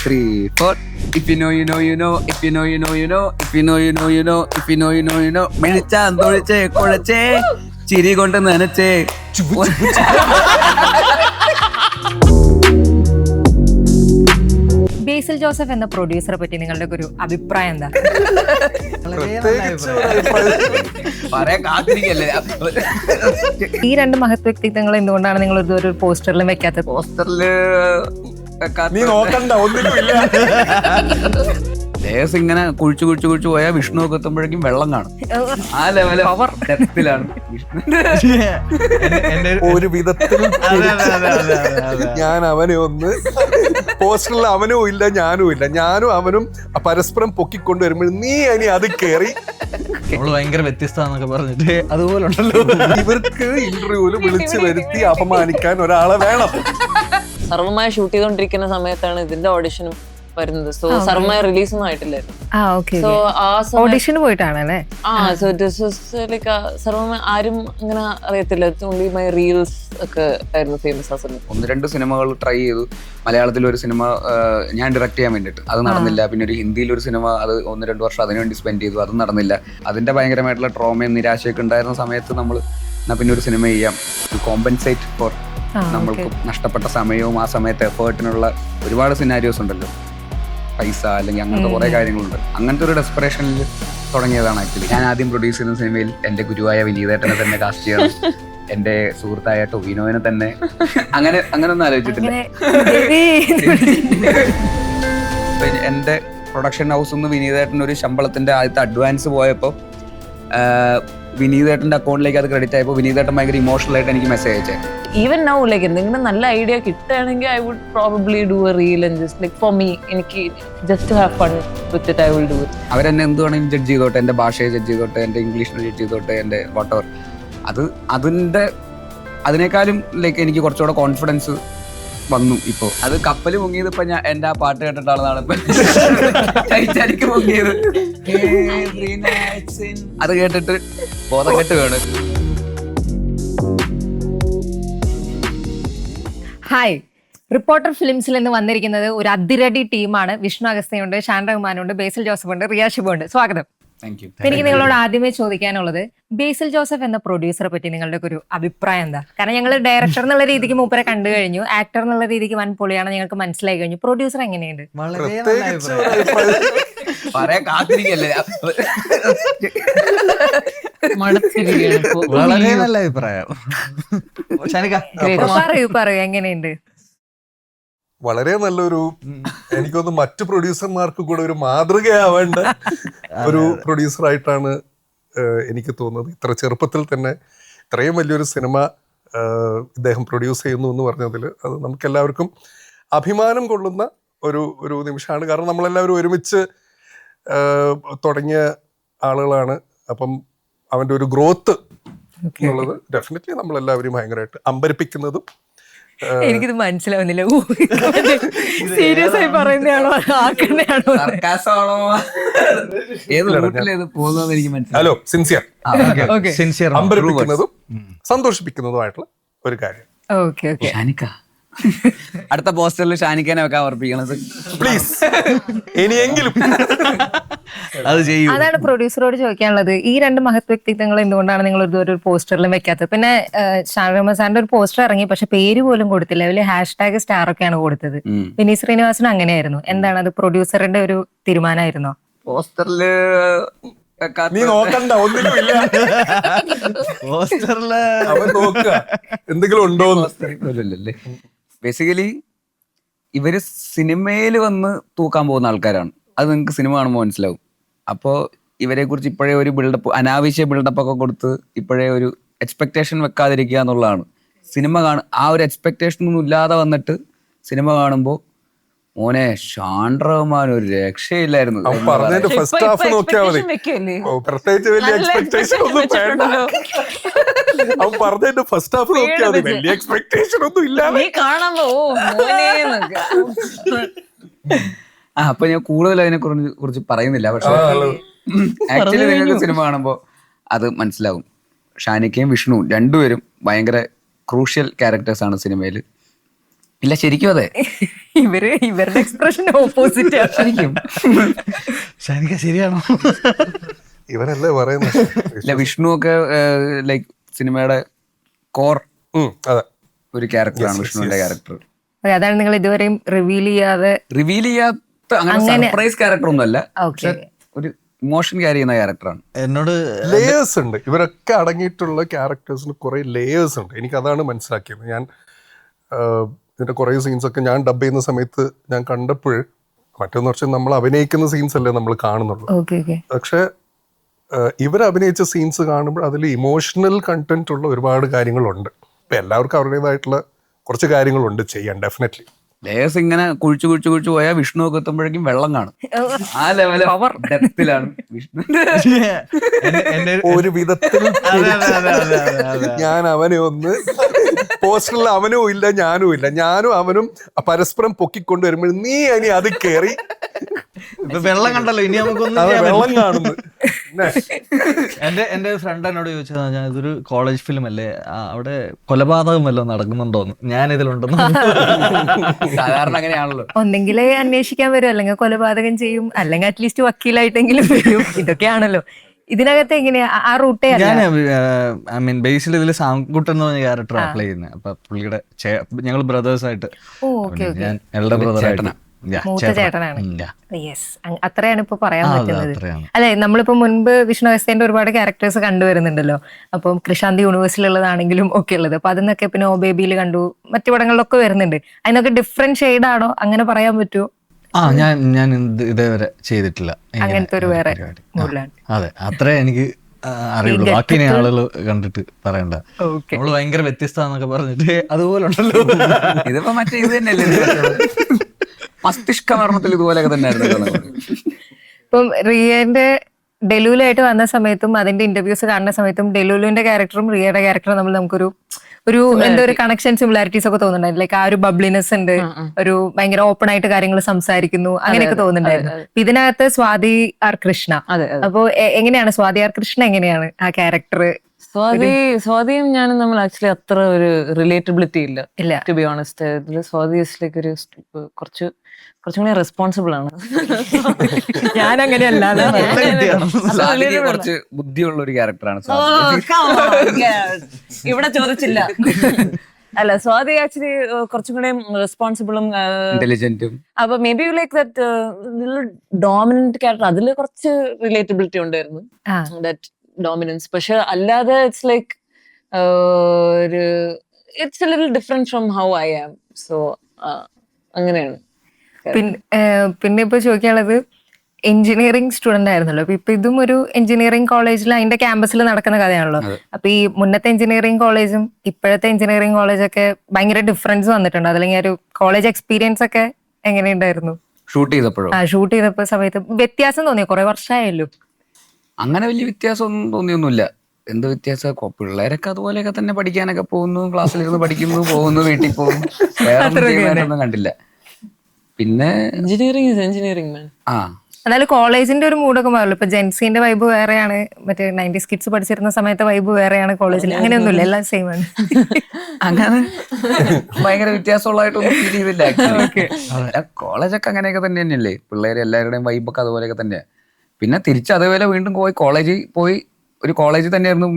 3, 4. If you know, you know, you know. If you know, you know, you know. If you know, you know, you know. If you know, you know, you know. മിഴിച്ചാന്തൊഴിച്ചേ കുഴച്ചേ ചിരി കൊണ്ട് നനച്ചേ. ബേസിൽ Joseph എന്ന പ്രൊഡ്യൂസറെ പറ്റി നിങ്ങളുടെ ഒരു അഭിപ്രായം എന്താ? പറയാൻ കാത്തിരിക്കല്ലേ. ഈ രണ്ട് മഹത് വ്യക്തിത്വങ്ങൾ എന്തുകൊണ്ടാണ് നിങ്ങൾ ഇതൊരു പോസ്റ്ററിലും വെക്കാത്തത്? പോസ്റ്ററില് നീ നോക്കണ്ട, ഒന്നിനുമില്ല. ലേസ് ഇങ്ങനെ കുഴിച്ചു പോയാൽ വിഷ്ണു ഒക്കെ എത്തുമ്പോഴേക്കും വെള്ളം കാണും. ആ ലെവല് പവർ ഡെപ്തിലാണ് ഒരു വിധത്തിൽ ഞാൻ അവനെ ഒന്ന് പോസ്റ്ററിൽ അവനും ഇല്ല ഞാനും ഇല്ല, ഞാനും അവനും പരസ്പരം പൊക്കിക്കൊണ്ടുവരുമ്പോൾ നീ ഇനി അത് കേറി ഭയങ്കര വ്യത്യസ്തന്നൊക്കെ പറഞ്ഞിട്ട് അതുപോലെ ഉണ്ടല്ലോ. ഇവർക്ക് ഇന്റർവ്യൂവിൽ വിളിച്ചു വരുത്തി അപമാനിക്കാൻ ഒരാളെ വേണം. സർവമായ ഷൂട്ട് ചെയ്തോണ്ടിരിക്കുന്ന സമയത്താണ് ഇതിന്റെ ഓഡിഷനും വരുന്നത്. സോ സർവമായ റിലീസ് ഒന്നും ആയിട്ടില്ലായിരുന്നു. സോ ആ ഓഡിഷന് പോയിട്ടാണല്ലേ? സോ ദിസ് വാസ് ലൈക്ക് സർവമായ ആരും അങ്ങനെ അറിയത്തില്ല. ഓൺലി മൈ റീൽസ് ഒക്കെ ആയിരുന്നു ഫേമസ് ആ സമയത്ത്. 1-2 സിനിമകൾ ട്രൈ ചെയ്തു. മലയാളത്തിൽ ഒരു സിനിമ ഞാൻ ഡയറക്റ്റ് ചെയ്യാൻ വേണ്ടിയിട്ട്, അത് നടന്നില്ല. പിന്നെ ഒരു ഹിന്ദിയിൽ ഒരു സിനിമ, അത് 1-2 വർഷം അതിനുവേണ്ടി സ്പെൻഡ് ചെയ്തു, അതും നടന്നില്ല. അതിന്റെ ഭയങ്കരമായിട്ടുള്ള ട്രോമയും നിരാശയൊക്കെ ഉണ്ടായിരുന്ന സമയത്ത് നമ്മൾ എന്നാ പിന്നെ ഒരു സിനിമ ചെയ്യാം, കോമ്പൻസേറ്റ് ഫോർ നമ്മൾക്ക് നഷ്ടപ്പെട്ട സമയവും ആ സമയത്ത് എഫേർട്ടിനുള്ള ഒരുപാട് സിനാരിയോസ് ഉണ്ടല്ലോ, പൈസ അല്ലെങ്കിൽ അങ്ങനത്തെ കുറേ കാര്യങ്ങളുണ്ട്. അങ്ങനത്തെ ഒരു ഡെസ്പറേഷനിൽ തുടങ്ങിയതാണ് ആക്ച്വലി. ഞാൻ ആദ്യം പ്രൊഡ്യൂസ് ചെയ്യുന്ന സിനിമയിൽ എൻ്റെ ഗുരുവായ വിനീതേട്ടനെ തന്നെ കാസ്റ്റ് ചെയ്യണം, എൻ്റെ സുഹൃത്തായ ടൊവിനോവിനെ തന്നെ. അങ്ങനെയൊന്നും ആലോചിച്ചിട്ടില്ല. എൻ്റെ പ്രൊഡക്ഷൻ ഹൗസിൽ നിന്ന് വിനീതേട്ടൻ ഒരു ശമ്പളത്തിൻ്റെ ആദ്യത്തെ അഡ്വാൻസ് പോയപ്പോൾ വിനീതേട്ടൻ്റെ അക്കൗണ്ടിലേക്ക് അത് ക്രെഡിറ്റ് ആയപ്പോൾ വിനീതേട്ടൻ ഭയങ്കര ഇമോഷണൽ ആയിട്ട് എനിക്ക് മെസ്സേജ് അയച്ചായിരുന്നു. ഈവൻ നൗ ലൈക്ക് എന്തെങ്കിലും നല്ല ഐഡിയ കിട്ടുകയാണെങ്കിൽ I would probably do a reel and just like for me, എനിക്ക് just to have fun with it I will do it. അവരെന്നെ എന്ത് വേണമെങ്കിലും ജഡ്ജ് ചെയ്തോട്ടെ, എൻ്റെ ഭാഷയെ ജഡ്ജ് ചെയ്തോട്ടെ, എൻ്റെ ഇംഗ്ലീഷിനെ ജഡ്ജ് ചെയ്തോട്ടെ, എൻ്റെ വാട്ടവർ. അതിനേക്കാളും ലൈക്ക് എനിക്ക് കുറച്ചുകൂടെ കോൺഫിഡൻസ് വന്നു ഇപ്പോൾ. അത് കപ്പൽ മുങ്ങിയത് ഇപ്പൊ ഞാൻ എൻ്റെ ആ പാട്ട് കേട്ടിട്ടാണെന്നാണ് ഇപ്പൊ ടൈറ്റാനിക് മുങ്ങിയത്. അത് കേട്ടിട്ട് ബോധം കെട്ട് വേണം. ഹായ്, റിപ്പോർട്ടർ ഫിലിംസിൽ നിന്ന് വന്നിരിക്കുന്നത് ഒരു അതിരടി ടീമാണ്. വിഷ്ണു അഗസ്ത്യനുണ്ട്, ഷാൻ റഹ്മാനുണ്ട്, ബേസിൽ ജോസഫ് ഉണ്ട്, റിയ ഷിബു ഉണ്ട്. സ്വാഗതം. എനിക്ക് നിങ്ങളോട് ആദ്യമേ ചോദിക്കാനുള്ളത്, ബേസിൽ ജോസഫ് എന്ന പ്രൊഡ്യൂസറെ പറ്റി നിങ്ങളുടെ ഒരു അഭിപ്രായം എന്താ? കാരണം ഞങ്ങൾ ഡയറക്ടർ എന്നുള്ള രീതിക്ക് മൂപ്പരെ കണ്ടു കഴിഞ്ഞു, ആക്ടർ എന്നുള്ള രീതിക്ക് വൻ പൊളിയാണ് ഞങ്ങൾക്ക് മനസ്സിലായി കഴിഞ്ഞു. പ്രൊഡ്യൂസർ എങ്ങനെയുണ്ട്? പറയാൻ കാത്തിരിക്കല്ലേ. വളരെ നല്ല അഭിപ്രായം. പറയൂ എങ്ങനെയുണ്ട്? വളരെ നല്ലൊരു, എനിക്കൊന്ന് മറ്റു പ്രൊഡ്യൂസർമാർക്ക് കൂടെ ഒരു മാതൃകയാവേണ്ട ഒരു പ്രൊഡ്യൂസറായിട്ടാണ് എനിക്ക് തോന്നുന്നത്. ഇത്ര ചെറുപ്പത്തിൽ തന്നെ ഇത്രയും വലിയൊരു സിനിമ ഇദ്ദേഹം പ്രൊഡ്യൂസ് ചെയ്യുന്നു എന്ന് പറഞ്ഞതിൽ അത് നമുക്കെല്ലാവർക്കും അഭിമാനം കൊള്ളുന്ന ഒരു നിമിഷമാണ്. കാരണം നമ്മളെല്ലാവരും ഒരുമിച്ച് തുടങ്ങിയ ആളുകളാണ്. അപ്പം അവൻ്റെ ഒരു ഗ്രോത്ത് എന്നുള്ളത് ഡെഫിനറ്റ്ലി നമ്മളെല്ലാവരും ഭയങ്കരമായിട്ട് അമ്പരിപ്പിക്കുന്നതും. എനിക്കിത് മനസ്സിലാവുന്നില്ല. സീരിയസ് ആയി പറയുന്നതാണോ ആക്കുന്നതാണോ? ഹലോ, സിൻസിയർ, അമ്പരിപ്പിക്കുന്നതും സന്തോഷിപ്പിക്കുന്നതുമായിട്ടുള്ള ഒരു കാര്യം. അടുത്ത പോസ്റ്ററിൽ ഷാനിക്കാനെ വെക്കാൻ ഉറപ്പിക്കണത് പ്ലീസ്, ഇനിയെങ്കിലും അത് ചെയ്യും. അതാണ് പ്രൊഡ്യൂസറോട് ചോദിക്കാനുള്ളത്. ഈ രണ്ട് മഹത് വ്യക്തിത്വങ്ങൾ എന്തുകൊണ്ടാണ് നിങ്ങൾ ഇതൊരു പോസ്റ്ററിലും വെക്കാത്തത്? പിന്നെ ഷാൻ റഹ്മാന്റെ ഒരു പോസ്റ്റർ ഇറങ്ങി, പക്ഷെ പേര് പോലും കൊടുത്തില്ല, അതിൽ #സ്റ്റാർ ഒക്കെയാണ് കൊടുത്തത്. വിനീത് ശ്രീനിവാസനും അങ്ങനെയായിരുന്നു. എന്താണ് അത് പ്രൊഡ്യൂസറിന്റെ ഒരു തീരുമാനമായിരുന്നോ? പോസ്റ്ററില് നീ നോക്കണ്ട, ഒന്നിനുമില്ല. അവൻ നോക്കുക എന്തെങ്കിലും ഉണ്ടോ. ബേസിക്കലി ഇവര് സിനിമയിൽ വന്ന് തൂക്കാൻ പോകുന്ന ആൾക്കാരാണ്. അത് നിങ്ങൾക്ക് സിനിമ കാണുമ്പോൾ മനസ്സിലാവും. അപ്പോൾ ഇവരെ കുറിച്ച് ഇപ്പോഴേ ഒരു ബിൽഡപ്പ്, അനാവശ്യ ബിൽഡപ്പ് ഒക്കെ കൊടുത്ത് ഇപ്പോഴേ ഒരു എക്സ്പെക്ടേഷൻ വെക്കാതിരിക്കുക എന്നുള്ളതാണ്. സിനിമ ആ ഒരു എക്സ്പെക്ടേഷൻ ഒന്നും ഇല്ലാതെ വന്നിട്ട് സിനിമ കാണുമ്പോൾ മോനെ ഷാൻ റഹ്മാൻ ഒരു രക്ഷയില്ലായിരുന്നു. പറഞ്ഞതിന്റെ ഫസ്റ്റ് ഹാഫ് നോക്കിയാൽ മതി, പ്രത്യേകിച്ച് വലിയ എക്സ്പെക്ടേഷൻ ഒന്നും വേണ്ട. അവൻ പറഞ്ഞതിന്റെ ഫസ്റ്റ് ഹാഫ് നോക്കിയാൽ മതി, വലിയ എക്സ്പെക്ടേഷൻ ഒന്നും ഇല്ലാതെ. അപ്പൊ ഞാൻ കൂടുതൽ അതിനെ കുറിച്ച് പറയുന്നില്ല. പക്ഷെ ആക്ച്വലി നിങ്ങൾക്ക് സിനിമ കാണുമ്പോൾ അത് മനസ്സിലാവും. ഷാനിക്കയും വിഷ്ണുവും രണ്ടുപേരും ഭയങ്കര ക്രൂഷ്യൽ ക്യാരക്ടേഴ്സാണ് സിനിമയിൽ. ഇല്ല ശരിക്കും അതെ ഇവരുടെ എക്സ്പ്രഷൻ ഓപ്പോസിറ്റ് ശരിക്കും ഷാനിക ശരിയാണോ? ഇവരല്ലേ പറയുന്നത്. ഇല്ല വിഷ്ണു ഒക്കെ ലൈക്ക് സിനിമയുടെ കോർ അതെ, ഒരു ക്യാരക്ടറാണ് Yes, വിഷ്ണുവിന്റെ yes. ക്യാരക്ടർ. അതാണ് നിങ്ങൾ ഇതുവരെയും റിവീൽ ചെയ്യാതെ. റിവീൽ ചെയ്യാത്ത അങ്ങനെ അങ്ങനെ- സർപ്രൈസ് ക്യാരക്ടർ ഒന്നും അല്ല, ഓക്കെ. ഒരു ഇമോഷൻ ക്യാരി ചെയ്യുന്ന ക്യാരക്ടറാണ്. എന്നോട് ലേയേഴ്സ് ഉണ്ട്. ഇവരൊക്കെ അടങ്ങിയിട്ടുള്ള ക്യാരക്ടേഴ്സിന് കുറെ ലേയേഴ്സ് ഉണ്ട്. എനിക്ക് അതാണ് മനസ്സിലാക്കിയത്. ഞാൻ ഇതിന്റെ കുറെ സീൻസ് ഒക്കെ ഞാൻ ഡബ് ചെയ്യുന്ന സമയത്ത് ഞാൻ കണ്ടപ്പോൾ, മറ്റൊന്ന് വെച്ചാൽ നമ്മൾ അഭിനയിക്കുന്ന സീൻസ് അല്ലേ നമ്മൾ കാണുന്നുള്ളൂ. Okay okay. പക്ഷെ ഇവർ അഭിനയിച്ച സീൻസ് കാണുമ്പോൾ അതിൽ ഇമോഷണൽ കണ്ടന്റ് ഉള്ള ഒരുപാട് കാര്യങ്ങളുണ്ട്. ഇപ്പൊ എല്ലാവർക്കും അവരുടേതായിട്ടുള്ള കുറച്ച് കാര്യങ്ങളുണ്ട് ചെയ്യാൻ. ഡെഫിനറ്റ്ലി ലേയേഴ്സ് ഇങ്ങനെ കുഴിച്ചു പോയാൽ വിഷ്ണു ഒക്കെ എത്തുമ്പോഴേക്കും വെള്ളം കാണും. ആ ലെവല് ഡെപ്തിലാണ് വിഷ്ണു. എന്റെ ഒരു വിധത്തിൽ ഞാൻ അവനെ ഒന്ന് പോസ്റ്ററിൽ അവനും ഇല്ല ഞാനും ഇല്ല, ഞാനും അവനും പരസ്പരം പൊക്കിക്കൊണ്ട് വരുമ്പോൾ നീ ഇനി അത് കേറി ഇപ്പൊ വെള്ളം കണ്ടല്ലോ, ഇനി നമുക്കൊന്നും അത് ചെയ്യാൻ വെള്ളം പറ്റില്ല. കാണുന്നു. എന്റെ ഫ്രണ്ട് എന്നോട് ചോദിച്ചത് ഞാൻ ഇതൊരു കോളേജ് ഫിലിം അല്ലേ, അവിടെ കൊലപാതകം വല്ലതും നടക്കുന്നുണ്ടോന്ന്, ഞാൻ ഇതിലുണ്ടെന്ന്. സാധാരണ അങ്ങനെയാണല്ലോ. ഒന്നെങ്കിൽ അന്വേഷിക്കാൻ വരും, അല്ലെങ്കിൽ കൊലപാതകം ചെയ്യും, അല്ലെങ്കിൽ അറ്റ്ലീസ്റ്റ് വക്കീലായിട്ടെങ്കിലും വരും. ഇതൊക്കെയാണല്ലോ ഇതിനകത്ത്. എങ്ങനെയാ ആ റൂട്ടേ അല്ല. ഞാൻ ഐ മീൻ ബേസിൽ ഇതിൽ സാംകുട്ടൻ എന്ന് പറഞ്ഞ ക്യാരക്ടർ അപ്ലൈ ചെയ്യുന്നത്. അപ്പൊ പുള്ളിയുടെ ഞങ്ങൾ ബ്രദേഴ്സ് ആയിട്ട്, ഓ ഓക്കെ ഓക്കെ. ഞാൻ എൽഡർ ബ്രദർ ആയിട്ട്. മൂത്ത ചേട്ടനാണ്. യെസ്, അത്രയാണ് ഇപ്പൊ പറയാൻ ആ, പറ്റുന്നത്. അത്രയാണ്. അല്ലെ, നമ്മളിപ്പോ മുൻപ് വിഷ്ണു അഗസ്ത്യന്റെ ഒരുപാട് ക്യാരക്ടേഴ്സ് കണ്ടുവരുന്നുണ്ടല്ലോ. അപ്പം കൃഷാന്തി യൂണിവേഴ്സിലുള്ളതാണെങ്കിലും ഒക്കെ ഉള്ളത്. അപ്പൊ അതിന്നൊക്കെ പിന്നെ ഓ ബേബിയിൽ കണ്ടു, മറ്റു പടങ്ങളിലൊക്കെ വരുന്നുണ്ട്. അതിനൊക്കെ ഡിഫറെന്റ് ഷെയ്ഡ് ആണോ, അങ്ങനെ പറയാൻ പറ്റുമോ? ഞാൻ ഇതേവരെ ചെയ്തിട്ടില്ല ഇങ്ങനെ അങ്ങനത്തെ ഒരു വേറെ പരിപാടി. മൂഡിലാണ്. അതെ, അത്രേ എനിക്ക് അറിയുള്ളൂ. ബാക്കി ഇനി ആളുകൾ കണ്ടിട്ട് പറയണ്ട. ഓക്കെ. നമ്മള് ഭയങ്കര വ്യത്യസ്തന്നൊക്കെ പറഞ്ഞിട്ട് അതുപോലെ ഉണ്ടല്ലോ. ഇതിപ്പോ മറ്റേ ഇത് തന്നെയല്ലേ, മസ്തിഷ്ക മരണത്തിൽ ഇതുപോലെയൊക്കെ തന്നെയായിരുന്നു. ഇപ്പം റിയന്റെ ഡെലൂലായിട്ട് വന്ന സമയത്തും അതിന്റെ ഇന്റർവ്യൂസ് കാണുന്ന സമയത്തും ഡെലൂലുവിന്റെ ക്യാരക്ടറും റിയയുടെ ക്യാരക്ടറും തമ്മിൽ നമുക്കൊരു എന്താ ഒരു കണക്ഷൻ, സിമിലാരിറ്റീസ് ഒക്കെ തോന്നുന്നുണ്ടായിരുന്നു. ലൈക്ക് ആ ഒരു ബബ്ലിനെസ് ഉണ്ട്, ഒരു ഭയങ്കര ഓപ്പൺ ആയിട്ട് കാര്യങ്ങൾ സംസാരിക്കുന്നു, അങ്ങനെയൊക്കെ തോന്നുന്നുണ്ടായിരുന്നു. ഇതിനകത്ത് സ്വാതി ആർ കൃഷ്ണ. അതെ. അപ്പൊ എങ്ങനെയാണ് സ്വാതി ആർ കൃഷ്ണ, എങ്ങനെയാണ് ആ ക്യാരക്ടർ? സ്വാതിയും ഞാനും നമ്മൾ ആക്ച്വലി അത്ര ഒരു റിലേറ്റബിലിറ്റി ഇല്ല, ഇല്ല. To be honest. Swathi like ഒരു കുറച്ചും കൂടി റെസ്പോൺസിബിൾ ആണ്. ഞാൻ അങ്ങനെയല്ല. സ്വാതിക്ക് കുറച്ച് ബുദ്ധിയുള്ള ഒരു ക്യാരക്ടറാണ്. ഇവിടെ ചോദിച്ചില്ല. അല്ല, സ്വാതി ആക്ച്വലി കുറച്ചും കൂടെ റെസ്പോൺസിബിളും ഇന്റലിജന്റും. അപ്പൊ maybe like that dominant character, അതിൽ കുറച്ച് റിലേറ്റബിലിറ്റി ഉണ്ടായിരുന്നു, ദാറ്റ് ഡോമിനൻസ്. പക്ഷെ അല്ലാതെ ഇറ്റ്സ് ലൈക്ക് ഒരു it's a little different from how I am. So അങ്ങനെയാണ്. പിന്നെ ഇപ്പൊ ചോദിക്കാനുള്ളത്, എഞ്ചിനീയറിംഗ് സ്റ്റുഡന്റ് ആയിരുന്നല്ലോ. അപ്പൊ ഇപ്പൊ ഇതും ഒരു എഞ്ചിനീയറിംഗ് കോളേജിൽ അതിന്റെ ക്യാമ്പസിൽ നടക്കുന്ന കഥയാണല്ലോ. അപ്പൊ ഈ മുന്നത്തെ എഞ്ചിനീയറിംഗ് കോളേജും ഇപ്പോഴത്തെ എഞ്ചിനീയറിംഗ് കോളേജൊക്കെ ഭയങ്കര ഡിഫറൻസ് വന്നിട്ടുണ്ട്. അതല്ലെങ്കിൽ ഒരു കോളേജ് എക്സ്പീരിയൻസ് ഒക്കെ എങ്ങനെയുണ്ടായിരുന്നു? ഷൂട്ട് ചെയ്തപ്പോഴോ? ഷൂട്ട് ചെയ്തപ്പോ സമയത്ത് വ്യത്യാസം തോന്നിയോ? കുറെ വർഷമായല്ലോ. അങ്ങനെ വലിയ വ്യത്യാസം ഒന്നും തോന്നിയൊന്നുമില്ല. എന്ത് വ്യത്യാസം, പിള്ളേരൊക്കെ അതുപോലെയൊക്കെ തന്നെ പഠിക്കാനൊക്കെ പോകുന്നു, ക്ലാസ്സിലിരുന്ന് പഠിക്കുന്നു, പോകുന്നു, വീട്ടിൽ പോകും. വേറെ കണ്ടില്ല. പിന്നെ എഞ്ചിനീയറിംഗ് മാൻ. ആ എന്നാലും കോളേജിന്റെ ഒരു മൂഡൊക്കെ മാറില്ല. ഇപ്പൊ ജെൻസിന്റെ വൈബ് വേറെയാണ്, മറ്റേ 90s കിഡ്സ് പഠിച്ചിരുന്ന സമയത്തെ വൈബ് വേറെയാണ് കോളേജിൽ. അങ്ങനെയൊന്നുമില്ല, എല്ലാം സെയിം ആണ്. അങ്ങനെ ഭയങ്കര വ്യത്യാസമുള്ളതായിട്ടൊന്നും ഫീൽ ചെയ്തില്ല. കോളേജൊക്കെ അങ്ങനെയൊക്കെ തന്നെ തന്നെയല്ലേ, പിള്ളേര് എല്ലാവരുടെയും വൈബൊക്കെ അതുപോലെയൊക്കെ തന്നെയാണ്. പിന്നെ തിരിച്ച് അതേപോലെ വീണ്ടും കോളേജിൽ പോയി ഒരു കോളേജിൽ തന്നെയായിരുന്നു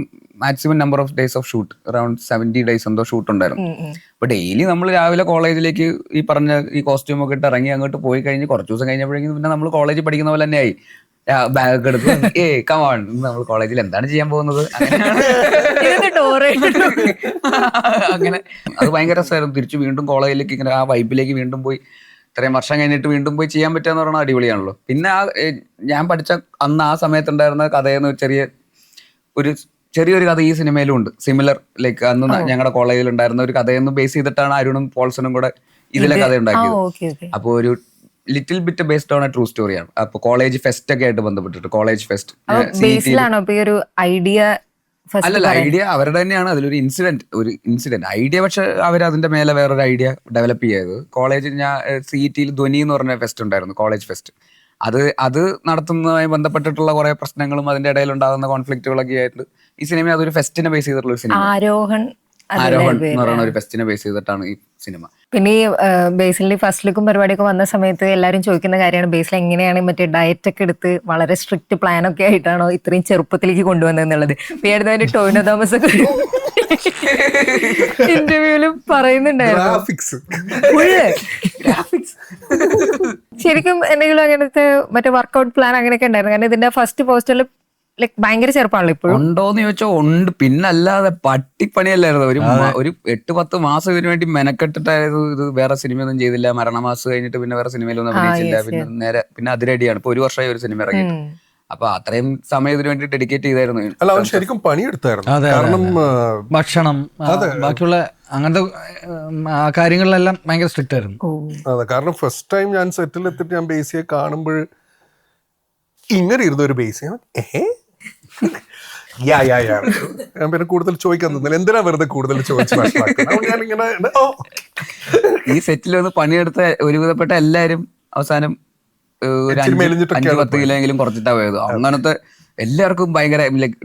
maximum number of days of shoot. Around 70 days എന്തോ ഷൂട്ട് ഉണ്ടായിരുന്നു. അപ്പൊ ഡെയിലി നമ്മൾ രാവിലെ കോളേജിലേക്ക് ഈ പറഞ്ഞ ഈ കോസ്റ്റ്യൂം ഒക്കെ ഇട്ട് ഇറങ്ങി അങ്ങോട്ട് പോയി കഴിഞ്ഞ് കുറച്ച് ദിവസം കഴിഞ്ഞപ്പോഴേക്കും പിന്നെ നമ്മൾ കോളേജിൽ പഠിക്കുന്ന പോലെ തന്നെയായി. ബാഗ് എടുത്ത് കമാൺ നമ്മൾ കോളേജിൽ എന്താണ് ചെയ്യാൻ പോകുന്നത്, അങ്ങനെ അത് ഭയങ്കര രസമായിരുന്നു. തിരിച്ച് വീണ്ടും കോളേജിലേക്ക് ഇങ്ങനെ ആ വൈബിലേക്ക് വീണ്ടും പോയി ഇത്രയും വർഷം കഴിഞ്ഞിട്ട് വീണ്ടും പോയി ചെയ്യാൻ പറ്റുക പറഞ്ഞാൽ അടിപൊളിയാണല്ലോ. പിന്നെ ഞാൻ പഠിച്ച അന്ന് ആ സമയത്തുണ്ടായിരുന്ന കഥയെന്ന് ചെറിയൊരു കഥ ഈ സിനിമയിലും ഉണ്ട്. സിമിലർ ലൈക്ക് അന്ന് ഞങ്ങളുടെ കോളേജിൽ ഉണ്ടായിരുന്ന ഒരു കഥയെന്ന് ബേസ് ചെയ്തിട്ടാണ് അരുണും പോൾസണും കൂടെ ഇതിലെ കഥ ഉണ്ടാക്കിയത്. അപ്പോൾ ഒരു little bit based on a true സ്റ്റോറിയാണ്. അപ്പൊ കോളേജ് ഫെസ്റ്റ് ഒക്കെ ആയിട്ട് ബന്ധപ്പെട്ടിട്ട് കോളേജ് ഫെസ്റ്റ് അല്ലല്ല, ഐഡിയ അവരുടെ തന്നെയാണ്. അതിലൊരു ഇൻസിഡന്റ് ഐഡിയ, പക്ഷെ അവർ അതിന്റെ മേലെ വേറൊരു ഐഡിയ ഡെവലപ്പ് ചെയ്തത്. കോളേജിൽ ഞാൻ CET ധ്വനി എന്ന് പറഞ്ഞ ഫെസ്റ്റ് ഉണ്ടായിരുന്നു, കോളേജ് ഫെസ്റ്റ്. അത് നടത്തുന്നതുമായി ബന്ധപ്പെട്ടിട്ടുള്ള കുറെ പ്രശ്നങ്ങളും അതിന്റെ ഇടയിൽ ഉണ്ടാകുന്ന കോൺഫ്ലിക്റ്റുകളൊക്കെ ആയിട്ട് ഈ സിനിമ അതൊരു ഫെസ്റ്റിനെ ബേസ് ചെയ്തിട്ടുള്ള ഒരു സിനിമ. ആരോഹൺ എന്ന് പറയുന്ന ഒരു ഫെസ്റ്റിനെ ബേസ് ചെയ്തിട്ടാണ് ഈ സിനിമ. പിന്നെ ഈ ബേസിലിന്റെ ഫസ്റ്റ് ലുക്കും പരിപാടിയൊക്കെ വന്ന സമയത്ത് എല്ലാവരും ചോദിക്കുന്ന കാര്യമാണ്, ബേസിൽ എങ്ങനെയാണ് മറ്റേ ഡയറ്റ് ഒക്കെ എടുത്ത് വളരെ സ്ട്രിക്റ്റ് പ്ലാൻ ഒക്കെ ആയിട്ടാണോ ഇത്രയും ചെറുപ്പത്തിലേക്ക് കൊണ്ടുവന്നെന്നുള്ളത്. ഈ അടുത്ത ടോവിനോ തോമസ് ഒക്കെ ഇന്റർവ്യൂവിലും പറയുന്നുണ്ടായിരുന്നു. ശരിക്കും എന്തെങ്കിലും അങ്ങനത്തെ മറ്റേ വർക്കൗട്ട് പ്ലാൻ അങ്ങനെയൊക്കെ ഉണ്ടായിരുന്നു? കാരണം ഇതിന്റെ ഫസ്റ്റ് പോസ്റ്ററിൽ ലൈക് ഭയങ്കര ചെറുപ്പമാണല്ലോ ഇപ്പോഴും. ഉണ്ടോന്ന് ചോദിച്ചാൽ ഉണ്ട്, പിന്നല്ലാതെ പട്ടിപ്പണിയല്ലായിരുന്നു. ഒരു 8-10 മാസം ഇതിനു വേണ്ടി മെനക്കെട്ടിട്ടായിരുന്നു. ഇത് വേറെ സിനിമയൊന്നും ചെയ്തില്ല, മരണമാസം കഴിഞ്ഞിട്ട് പിന്നെ വേറെ സിനിമയിലൊന്നും അഭിനയിച്ചില്ല. പിന്നെ അതിരടിയാണ് ഇപ്പൊ 1 വർഷമായി ഒരു സിനിമ ഇറങ്ങിയിട്ട്. അപ്പൊ അത്രയും സമയം ഇതിനു വേണ്ടി ഡെഡിക്കേറ്റ് ചെയ്തായിരുന്നു. അല്ല, അവൻ ശരിക്കും പണിയെടുത്തായിരുന്നു. കാരണം ഭക്ഷണം, ബാക്കിയുള്ള അങ്ങനത്തെ കാര്യങ്ങളിലെല്ലാം ഭയങ്കര സ്ട്രിക്റ്റ് ആയിരുന്നു. അതെ, കാരണം ഫസ്റ്റ് ടൈം ഞാൻ സെറ്റിൽ എത്തിയിട്ട് ഞാൻ ബേസിയെ കാണുമ്പോൾ ഇങ്ങനെ ഇരുന്ന ഒരു ബേസി ഞാൻ പിന്നെ കൂടുതൽ ചോദിക്കാൻ തന്നില്ല. എന്തിനാ വെറുതെ കൂടുതൽ ചോദിച്ചു ഞാനിങ്ങനെ ഈ സെറ്റിൽ വന്ന് പണിയെടുത്ത ഒരുവിധപ്പെട്ട എല്ലാരും അവസാനം ഒരു 5-10 കിലോ എങ്കിലും കുറച്ചിട്ടാ പോയത്. അങ്ങനത്തെ എല്ലാവർക്കും ഭയങ്കര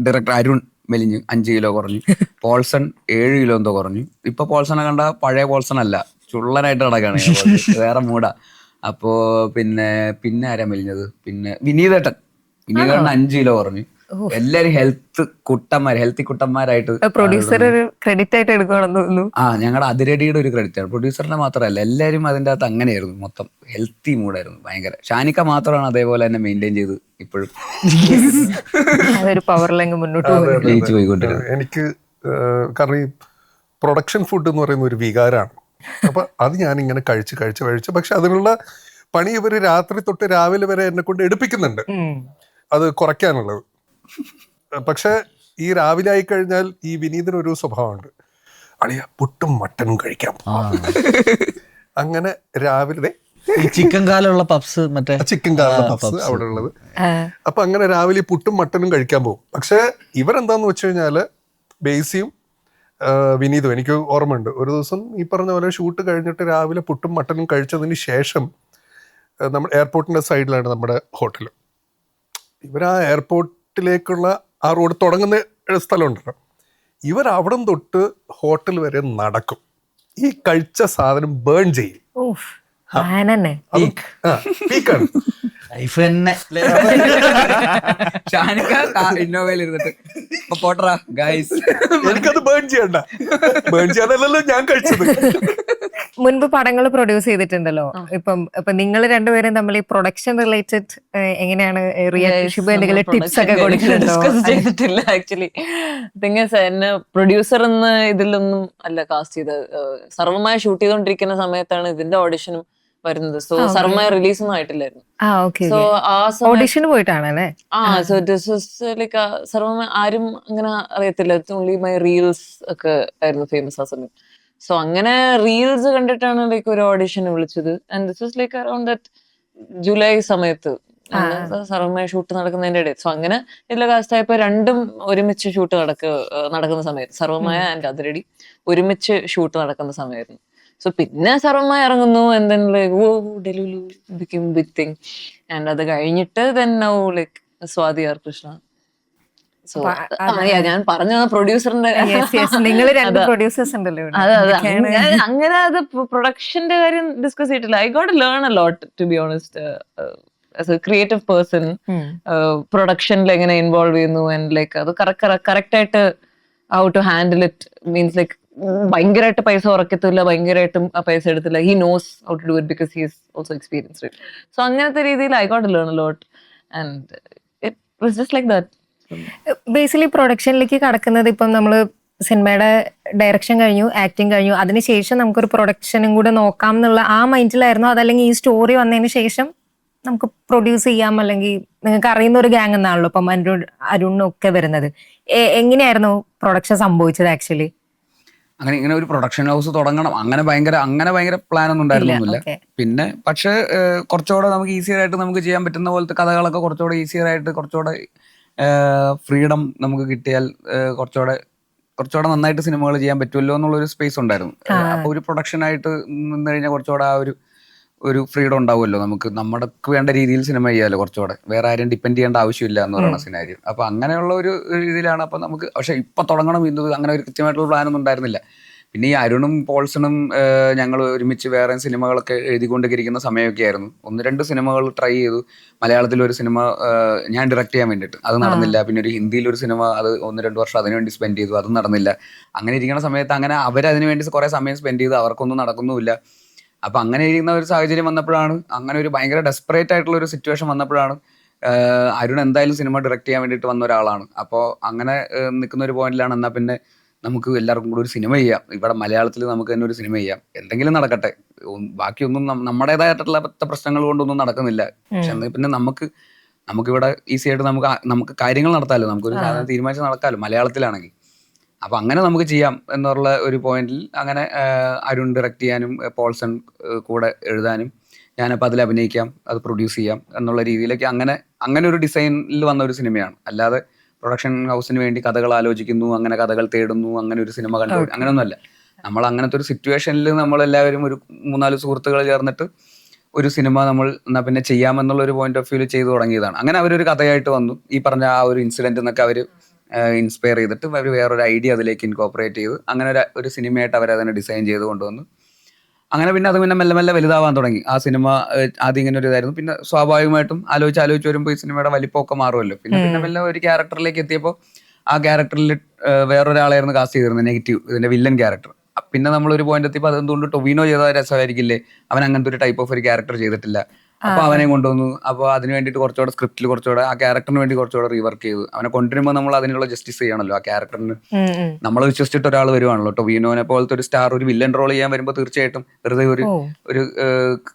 ഡയറക്ടർ അരുൺ മെലിഞ്ഞ് 5 കിലോ കുറഞ്ഞു, പോൾസൺ 7 കിലോ എന്തോ കുറഞ്ഞു. ഇപ്പൊ പോൾസണെ കണ്ട പഴയ പോൾസൺ അല്ല, ചുള്ളനായിട്ട് നടക്കാണ്, വേറെ മൂടാ. അപ്പോ പിന്നെ ആരാ മെലിഞ്ഞത്? പിന്നെ വിനീതേട്ടൻ 5 കിലോ കുറഞ്ഞു. എല്ലാരും ഹെൽത്തി കുട്ടന്മാരായിട്ട്. പ്രൊഡ്യൂസർ ഒരു ക്രെഡിറ്റ് ആയിട്ട് എടുക്കുകയാണെന്ന് തോന്നുന്നു. ഞങ്ങളുടെ അതിരടിയുടെ ഒരു ക്രെഡിറ്റ് ആണ്. പ്രൊഡ്യൂസറിനെ മാത്രമല്ല, എല്ലാരും അതിന്റെ അകത്ത് അങ്ങനെയായിരുന്നു. മൊത്തം ഹെൽത്തി മൂഡായിരുന്നു ഭയങ്കര. ഷാനിക്ക മാത്രമാണ് അതേപോലെ തന്നെ മെയിൻറ്റെയിൻ ചെയ്ത് ഇപ്പോഴും അതൊരു പവറിലങ്ങ് മുന്നോട്ട് ജയിച്ചു പോയിക്കൊണ്ടിരുന്നത്. എനിക്ക് കാരണം ഈ പ്രൊഡക്ഷൻ ഫുഡ് എന്ന് പറയുന്ന ഒരു വികാരമാണ്. അപ്പൊ അത് ഞാനിങ്ങനെ കഴിച്ച് പക്ഷെ അതിനുള്ള പണി ഇവര് രാത്രി തൊട്ട് രാവിലെ വരെ എന്നെ കൊണ്ട് എടുപ്പിക്കുന്നുണ്ട് അത് കുറയ്ക്കാനുള്ളത്. പക്ഷെ ഈ രാവിലെ ആയി കഴിഞ്ഞാൽ ഈ വിനീതിനൊരു സ്വഭാവമുണ്ട്, അളിയ പുട്ടും മട്ടനും കഴിക്കാം. അങ്ങനെ രാവിലെ ഈ ചിക്കൻ കാലുള്ള പപ്സ്, മറ്റേ ചിക്കൻ കാലുള്ള പപ്സ് അവിടെ ഉള്ളത്. അപ്പൊ അങ്ങനെ രാവിലെ പുട്ടും മട്ടനും കഴിക്കാൻ പോകും. പക്ഷെ ഇവരെന്താന്ന് വെച്ച് കഴിഞ്ഞാല് ബേസിയും വിനീതും, എനിക്ക് ഓർമ്മയുണ്ട് ഒരു ദിവസം ഈ പറഞ്ഞ പോലെ ഷൂട്ട് കഴിഞ്ഞിട്ട് രാവിലെ പുട്ടും മട്ടനും കഴിച്ചതിന് ശേഷം നമ്മൾ എയർപോർട്ടിന്റെ സൈഡിലാണ് നമ്മുടെ ഹോട്ടൽ. ഇവർ ആ എയർപോർട്ടിലേക്കുള്ള ആ റോഡ് തുടങ്ങുന്ന സ്ഥലമുണ്ടല്ലോ, ഇവർ അവിടെ തൊട്ട് ഹോട്ടൽ വരെ നടക്കും. ഈ കഴിച്ച സാധനം ബേൺ ചെയ്യും. പീക്കാണ്. എനിക്കത് ബേൺ ചെയ്യണ്ട, ബേൺ ചെയ്യാനല്ലല്ലോ ഞാൻ കഴിച്ചത്. മുൻപ് പടങ്ങൾ പ്രൊഡ്യൂസ് ചെയ്തിട്ടുണ്ടല്ലോ. ഇപ്പൊ നിങ്ങൾ രണ്ടുപേരും തമ്മിൽ ഈ പ്രൊഡക്ഷൻ റിലേറ്റഡ് എങ്ങനെയാണ് എന്തെങ്കിലും ടിപ്സ് ഒക്കെ കൊടുക്കുന്നുണ്ടോ? ചെയ്തിട്ടില്ല ആക്ച്വലി. എന്നെ പ്രൊഡ്യൂസർ എന്ന് ഇതിലൊന്നും അല്ല കാസ്റ്റ് ചെയ്തത്. സർവമായ ഷൂട്ട് ചെയ്തോണ്ടിരിക്കുന്ന സമയത്താണ് ഇതിന്റെ ഓഡിഷനും വരുന്നത്. സോ സർവമായ റിലീസ് ഒന്നും ആയിട്ടില്ലായിരുന്നു. സോ ആ ഓഡിഷന് പോയിട്ടാണല്ലേ? സോ ദിസ് വാസ് ലൈക്ക് സർവമായ ആരും അങ്ങനെ അറിയത്തില്ല. ഓൺലി മൈ റീൽസ് ഒക്കെ ആയിരുന്നു ഫേമസ് ആ സമയം. സോ അങ്ങനെ റീൽസ് കണ്ടിട്ടാണ് ലൈക്ക് ഒരു ഓഡിഷന് വിളിച്ചത്. And this was like around that July സമയത്ത് സർവമായ ഷൂട്ട് നടക്കുന്നതിന്റെ ഇടയിൽ. സോ അങ്ങനെ ഇതിലെ കാസ്റ്റ് ആയപ്പോ രണ്ടും ഒരുമിച്ച് ഷൂട്ട് നടക്കുന്ന സമയത്ത്, സർവമായ ആൻഡ് അതിരടി ഒരുമിച്ച് ഷൂട്ട് നടക്കുന്ന സമയമായിരുന്നു. സോ പിന്നെ സർവമായ ഇറങ്ങുന്നു, and then like Delulu became big thing. And അത് കഴിഞ്ഞിട്ട് then now like Swathi R Krishna. So ഞാൻ പറഞ്ഞ പ്രൊഡ്യൂസറിന്റെ നിങ്ങൾ രണ്ട് പ്രൊഡ്യൂസേഴ്സ് ഉണ്ടല്ലോ. അങ്ങനെ അത് പ്രൊഡക്ഷന്റെ കാര്യം ഡിസ്കസ് ചെയ്തിട്ടില്ല. I got learn a lot to be honest as a creative person. പ്രൊഡക്ഷനിൽ എങ്ങനെ ഇൻവോൾവ് ചെയ്യുന്നു ആൻഡ് ലൈക്ക് അത് കറക്റ്റ് ആയിട്ട് how to handle it. Means like ഭയങ്കരമായിട്ട് പൈസ ഉറക്കത്തില്ല, ഭയങ്കരമായിട്ടും ആ പൈസ എടുത്തില്ല. He knows how to do it because he is also experienced it. So അങ്ങനത്തെ രീതിയിൽ I got learn a lot and it was just like that. Basically പ്രൊഡക്ഷനിലേക്ക് കടക്കുന്നത് ഇപ്പം നമ്മള് സിനിമയുടെ ഡയറക്ഷൻ കഴിഞ്ഞു, ആക്ടിങ് കഴിഞ്ഞു, അതിനുശേഷം നമുക്കൊരു പ്രൊഡക്ഷനും കൂടെ നോക്കാം എന്നുള്ള ആ മൈൻഡിലായിരുന്നു. അതല്ലെങ്കിൽ ഈ സ്റ്റോറി വന്നതിന് ശേഷം നമുക്ക് പ്രൊഡ്യൂസ് ചെയ്യാം, അല്ലെങ്കിൽ നിങ്ങൾക്ക് അറിയുന്ന ഒരു ഗ്യാങ് എന്നാണല്ലോ ഇപ്പം അരുണും ഒക്കെ വരുന്നത്. എങ്ങനെയായിരുന്നു പ്രൊഡക്ഷൻ സംഭവിച്ചത് ആക്ച്വലി? ഇങ്ങനെ ഒരു പ്രൊഡക്ഷൻ ഹൗസ് തുടങ്ങണം അങ്ങനെ ഭയങ്കര പ്ലാൻ ഒന്നും ഉണ്ടായിരുന്നില്ല. പിന്നെ പക്ഷെ കുറച്ചുകൂടെ നമുക്ക് ഈസിയർ ആയിട്ട് നമുക്ക് ചെയ്യാൻ പറ്റുന്ന പോലത്തെ കഥകളൊക്കെ കുറച്ചുകൂടെ ഈസിയർ ആയിട്ട് കുറച്ചുകൂടെ ഫ്രീഡം നമുക്ക് കിട്ടിയാൽ കുറച്ചുകൂടെ നന്നായിട്ട് സിനിമകൾ ചെയ്യാൻ പറ്റുമല്ലോ എന്നുള്ളൊരു സ്പേസ് ഉണ്ടായിരുന്നു. അപ്പൊ ഒരു പ്രൊഡക്ഷനായിട്ട് നിന്ന് കഴിഞ്ഞാൽ കുറച്ചുകൂടെ ആ ഒരു ഫ്രീഡം ഉണ്ടാവുമല്ലോ, നമുക്ക് നമുക്ക് വേണ്ട രീതിയിൽ സിനിമ ചെയ്യാമല്ലോ, കുറച്ചുകൂടെ വേറെ ആരും ഡിപ്പെൻഡ് ചെയ്യേണ്ട ആവശ്യമില്ല എന്ന് പറയുന്ന സിനാരിയോ. അപ്പൊ അങ്ങനെയുള്ള ഒരു രീതിയിലാണ്. അപ്പൊ നമുക്ക് പക്ഷെ ഇപ്പൊ തുടങ്ങണം ഇന്ന് അങ്ങനെ ഒരു കൃത്യമായിട്ടുള്ള പ്ലാൻ ഒന്നും ഉണ്ടായിരുന്നില്ല. പിന്നെ ഈ അരുണും പോൾസണും ഞങ്ങൾ ഒരുമിച്ച് വേറെ സിനിമകളൊക്കെ എഴുതിക്കൊണ്ടിരിക്കുന്ന സമയമൊക്കെ ആയിരുന്നു. 1-2 സിനിമകൾ ട്രൈ ചെയ്തു. മലയാളത്തിലൊരു സിനിമ ഞാൻ ഡയറക്റ്റ് ചെയ്യാൻ വേണ്ടിയിട്ട്, അത് നടന്നില്ല. പിന്നെ ഒരു ഹിന്ദിയിലൊരു സിനിമ, അത് 1-2 വർഷം അതിനുവേണ്ടി സ്പെൻഡ് ചെയ്തു, അതും നടന്നില്ല. അങ്ങനെ ഇരിക്കുന്ന സമയത്ത് അങ്ങനെ അവരതിനു വേണ്ടി കുറേ സമയം സ്പെൻഡ് ചെയ്തു, അവർക്കൊന്നും നടക്കുന്നുമില്ല. അപ്പം അങ്ങനെ ഇരിക്കുന്ന ഒരു സാഹചര്യം വന്നപ്പോഴാണ്, അങ്ങനെ ഒരു ഭയങ്കര ഡെസ്പറേറ്റ് ആയിട്ടുള്ള ഒരു സിറ്റുവേഷൻ വന്നപ്പോഴാണ് അരുൺ എന്തായാലും സിനിമ ഡയറക്റ്റ് ചെയ്യാൻ വേണ്ടിയിട്ട് വന്ന ഒരാളാണ്. അപ്പോൾ അങ്ങനെ നിൽക്കുന്ന ഒരു പോയിന്റിലാണ്, എന്നാൽ പിന്നെ നമുക്ക് എല്ലാവർക്കും കൂടി ഒരു സിനിമ ചെയ്യാം, ഇവിടെ മലയാളത്തിൽ നമുക്ക് തന്നെ ഒരു സിനിമ ചെയ്യാം, എന്തെങ്കിലും നടക്കട്ടെ, ബാക്കിയൊന്നും നമ്മുടേതായിട്ടുള്ള പ്രശ്നങ്ങൾ കൊണ്ടൊന്നും നടക്കുന്നില്ല. പക്ഷെ എന്നാൽ പിന്നെ നമുക്കിവിടെ ഈസി ആയിട്ട് നമുക്ക് കാര്യങ്ങൾ നടത്താമല്ലോ, നമുക്കൊരു സാധനം തീരുമാനിച്ച് നടക്കാമല്ലോ മലയാളത്തിലാണെങ്കിൽ. അപ്പം അങ്ങനെ നമുക്ക് ചെയ്യാം എന്നുള്ള ഒരു പോയിന്റിൽ അങ്ങനെ അരുൺ ഡയറക്റ്റ് ചെയ്യാനും പോൾസൺ കൂടെ എഴുതാനും, ഞാനപ്പോൾ അതിൽ അഭിനയിക്കാം, അത് പ്രൊഡ്യൂസ് ചെയ്യാം എന്നുള്ള രീതിയിലേക്ക് അങ്ങനെ ഒരു ഡിസൈനിൽ വന്ന ഒരു സിനിമയാണ്. അല്ലാതെ പ്രൊഡക്ഷൻ ഹൗസിന് വേണ്ടി കഥകൾ ആലോചിക്കുന്നു, അങ്ങനെ കഥകൾ തേടുന്നു, അങ്ങനെ ഒരു സിനിമ കണ്ടു, അങ്ങനെയൊന്നുമല്ല. നമ്മൾ അങ്ങനത്തെ ഒരു സിറ്റുവേഷനിൽ നമ്മളെല്ലാവരും ഒരു 3-4 സുഹൃത്തുക്കൾ ചേർന്നിട്ട് ഒരു സിനിമ നമ്മൾ എന്നാൽ പിന്നെ ചെയ്യാമെന്നുള്ള ഒരു പോയിന്റ് ഓഫ് വ്യൂവിൽ ചെയ്തു തുടങ്ങിയതാണ്. അങ്ങനെ അവരൊരു കഥയായിട്ട് വന്നു. ഈ പറഞ്ഞ ആ ഒരു ഇൻസിഡന്റ് എന്നൊക്കെ അവർ ഇൻസ്പയർ ചെയ്തിട്ട് അവർ വേറൊരു ഐഡിയ അതിലേക്ക് ഇൻകോപ്പറേറ്റ് ചെയ്ത് അങ്ങനെ ഒരു സിനിമയായിട്ട് അവരതിനെ ഡിസൈൻ ചെയ്ത് കൊണ്ടുവന്നു. അങ്ങനെ പിന്നെ അത് പിന്നെ മെല്ലെ മെല്ലെ വലുതാവാൻ തുടങ്ങി. ആ സിനിമ ആദ്യം ഇങ്ങനെ ഒരു ഇതായിരുന്നു. പിന്നെ സ്വാഭാവികമായിട്ടും ആലോചിച്ച് വരുമ്പോൾ ഈ സിനിമയുടെ വലിപ്പമൊക്കെ മാറുമല്ലോ. പിന്നെ മെല്ലെ ഒരു ക്യാരക്ടറിലേക്ക് എത്തിയപ്പോൾ ആ ക്യാരക്ടറിൽ വേറൊരാളായിരുന്നു കാസ്റ്റ് ചെയ്തിരുന്നത്, നെഗറ്റീവ്, ഇതിന്റെ വില്ലൻ ക്യാരക്ടർ. പിന്നെ നമ്മളൊരു പോയിന്റ് എത്തിയപ്പോൾ അതെന്തുകൊണ്ട് ടൊവിനോ ചെയ്ത രസമായിരിക്കില്ലേ, അവൻ അങ്ങനത്തെ ഒരു ടൈപ്പ് ഓഫ് ഒരു ക്യാരക്ടർ ചെയ്തിട്ടില്ല, അപ്പൊ അവനെ കൊണ്ടുവന്നു. അപ്പോൾ അതിന് വേണ്ടിയിട്ട് കുറച്ചുകൂടെ സ്ക്രിപ്റ്റിൽ കുറച്ചുകൂടെ ആ ക്യാരക്ടറിന് വേണ്ടി കുറച്ചുകൂടെ റീവർക്ക് ചെയ്തു. അവനെ കൊണ്ടുവരുമ്പോൾ നമ്മൾ അതിനുള്ള ജസ്റ്റിസ് ചെയ്യണമല്ലോ ആ ക്യാരക്ടറിന്. നമ്മൾ വിശ്വസിച്ചിട്ട് ഒരാൾ വരുവാണല്ലോ, ടൊവിനോനെ പോലത്തെ ഒരു സ്റ്റാർ ഒരു വില്ലൻ റോൾ ചെയ്യാൻ വരുമ്പോൾ തീർച്ചയായിട്ടും വെറുതെ ഒരു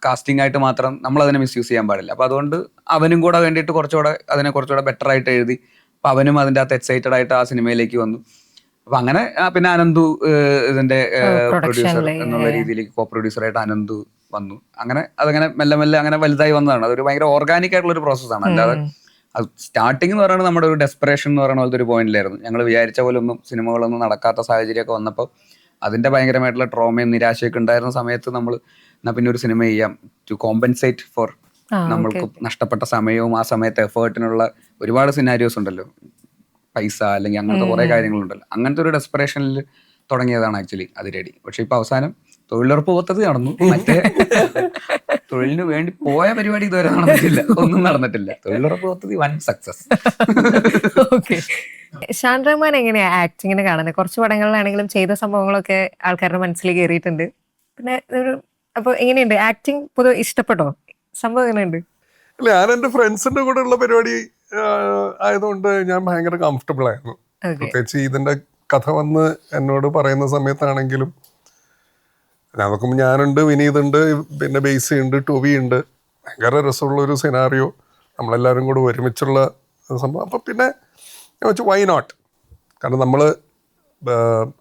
കാസ്റ്റിംഗ് ആയിട്ട് മാത്രം നമ്മൾ അതിനെ മിസ്യൂസ് ചെയ്യാൻ പാടില്ല. അപ്പൊ അതുകൊണ്ട് അവനും കൂടെ വേണ്ടിയിട്ട് കുറച്ചുകൂടെ ബെറ്റർ ആയിട്ട് എഴുതി. അപ്പൊ അവനും അതിൻ്റെ അകത്ത് എക്സൈറ്റഡ് ആയിട്ട് ആ സിനിമയിലേക്ക് വന്നു. അപ്പൊ അങ്ങനെ പിന്നെ അനന്തു ഇതിന്റെ പ്രൊഡ്യൂസർ എന്നുള്ള രീതിയിലേക്ക് കോ പ്രൊഡ്യൂസറായിട്ട് അനന്തു വന്നു. അങ്ങനെ അതങ്ങനെ മെല്ലെ മെല്ലെ അങ്ങനെ വലുതായി വന്നതാണ്. അതൊരു ഭയങ്കര ഓർഗാനിക് ആയിട്ടുള്ള ഒരു പ്രോസസ്സാണ്. അല്ലാതെ അത് സ്റ്റാർട്ടിങ് എന്ന് പറയുന്നത് നമ്മുടെ ഒരു ഡെസ്പറേഷൻ എന്ന് പറയുന്ന പോലത്തെ ഒരു പോയിന്റിലായിരുന്നു. ഞങ്ങൾ വിചാരിച്ച പോലെ ഒന്നും സിനിമകളൊന്നും നടക്കാത്ത സാഹചര്യമൊക്കെ വന്നപ്പോൾ അതിന്റെ ഭയങ്കരമായിട്ടുള്ള ട്രോമയും നിരാശയൊക്കെ ഉണ്ടായിരുന്ന സമയത്ത് നമ്മൾ എന്നാൽ പിന്നെ ഒരു സിനിമ ചെയ്യാം, ടു കോമ്പൻസേറ്റ് ഫോർ നമ്മൾക്ക് നഷ്ടപ്പെട്ട സമയവും ആ സമയത്ത് എഫേർട്ടിനുള്ള ഒരുപാട് സിനാരിയോസ് ഉണ്ടല്ലോ, പൈസ അല്ലെങ്കിൽ അങ്ങനത്തെ കുറെ കാര്യങ്ങളുണ്ടല്ലോ. അങ്ങനത്തെ ഒരു ഡെസ്പറേഷനിൽ തുടങ്ങിയതാണ് ആക്ച്വലി അതിരടി. പക്ഷെ ഇപ്പൊ അവസാനം തൊഴിലുറപ്പ് പദ്ധതി നടന്നു, മറ്റേ തൊഴിലിന് വേണ്ടി പോയ പരിപാടി ഇതുവരെ നടന്നിട്ടില്ല, ഒന്നും നടന്നിട്ടില്ല. തൊഴിലുറപ്പ് പദ്ധതി വൻ സക്സസ്. ഷാൻ റഹ്മാൻ എങ്ങനെയാ ആക്ടിങ്ങിനെ കാണുന്നത്? കുറച്ച് പടങ്ങളിലാണെങ്കിലും ചെയ്ത സംഭവങ്ങളൊക്കെ ആൾക്കാരുടെ മനസ്സിൽ കയറിയിട്ടുണ്ട്. പിന്നെ അപ്പൊ എങ്ങനെയുണ്ട് ആക്ടിങ് പൊതുവെ ഇഷ്ടപ്പെട്ടോ? സംഭവം എങ്ങനെയുണ്ട്? അല്ല, ഞാൻ എൻ്റെ ഫ്രണ്ട്സിന്റെ കൂടെ ഉള്ള പരിപാടി ആയതുകൊണ്ട് ഞാൻ ഭയങ്കര കംഫർട്ടബിൾ ആയിരുന്നു. പ്രത്യേകിച്ച് ഇതിന്റെ കഥ വന്ന് എന്നോട് പറയുന്ന സമയത്താണെങ്കിലും ഞാൻ നോക്കുമ്പോൾ ഞാനുണ്ട്, വിനീതുണ്ട്, പിന്നെ ബേസി ഉണ്ട്, ടൊവി ഉണ്ട്. ഭയങ്കര രസമുള്ള ഒരു സിനാറിയോ, നമ്മളെല്ലാവരും കൂടെ ഒരുമിച്ചുള്ള സംഭവം. അപ്പം പിന്നെ ഞാൻ വെച്ചു വൈ നോട്ട്, കാരണം നമ്മൾ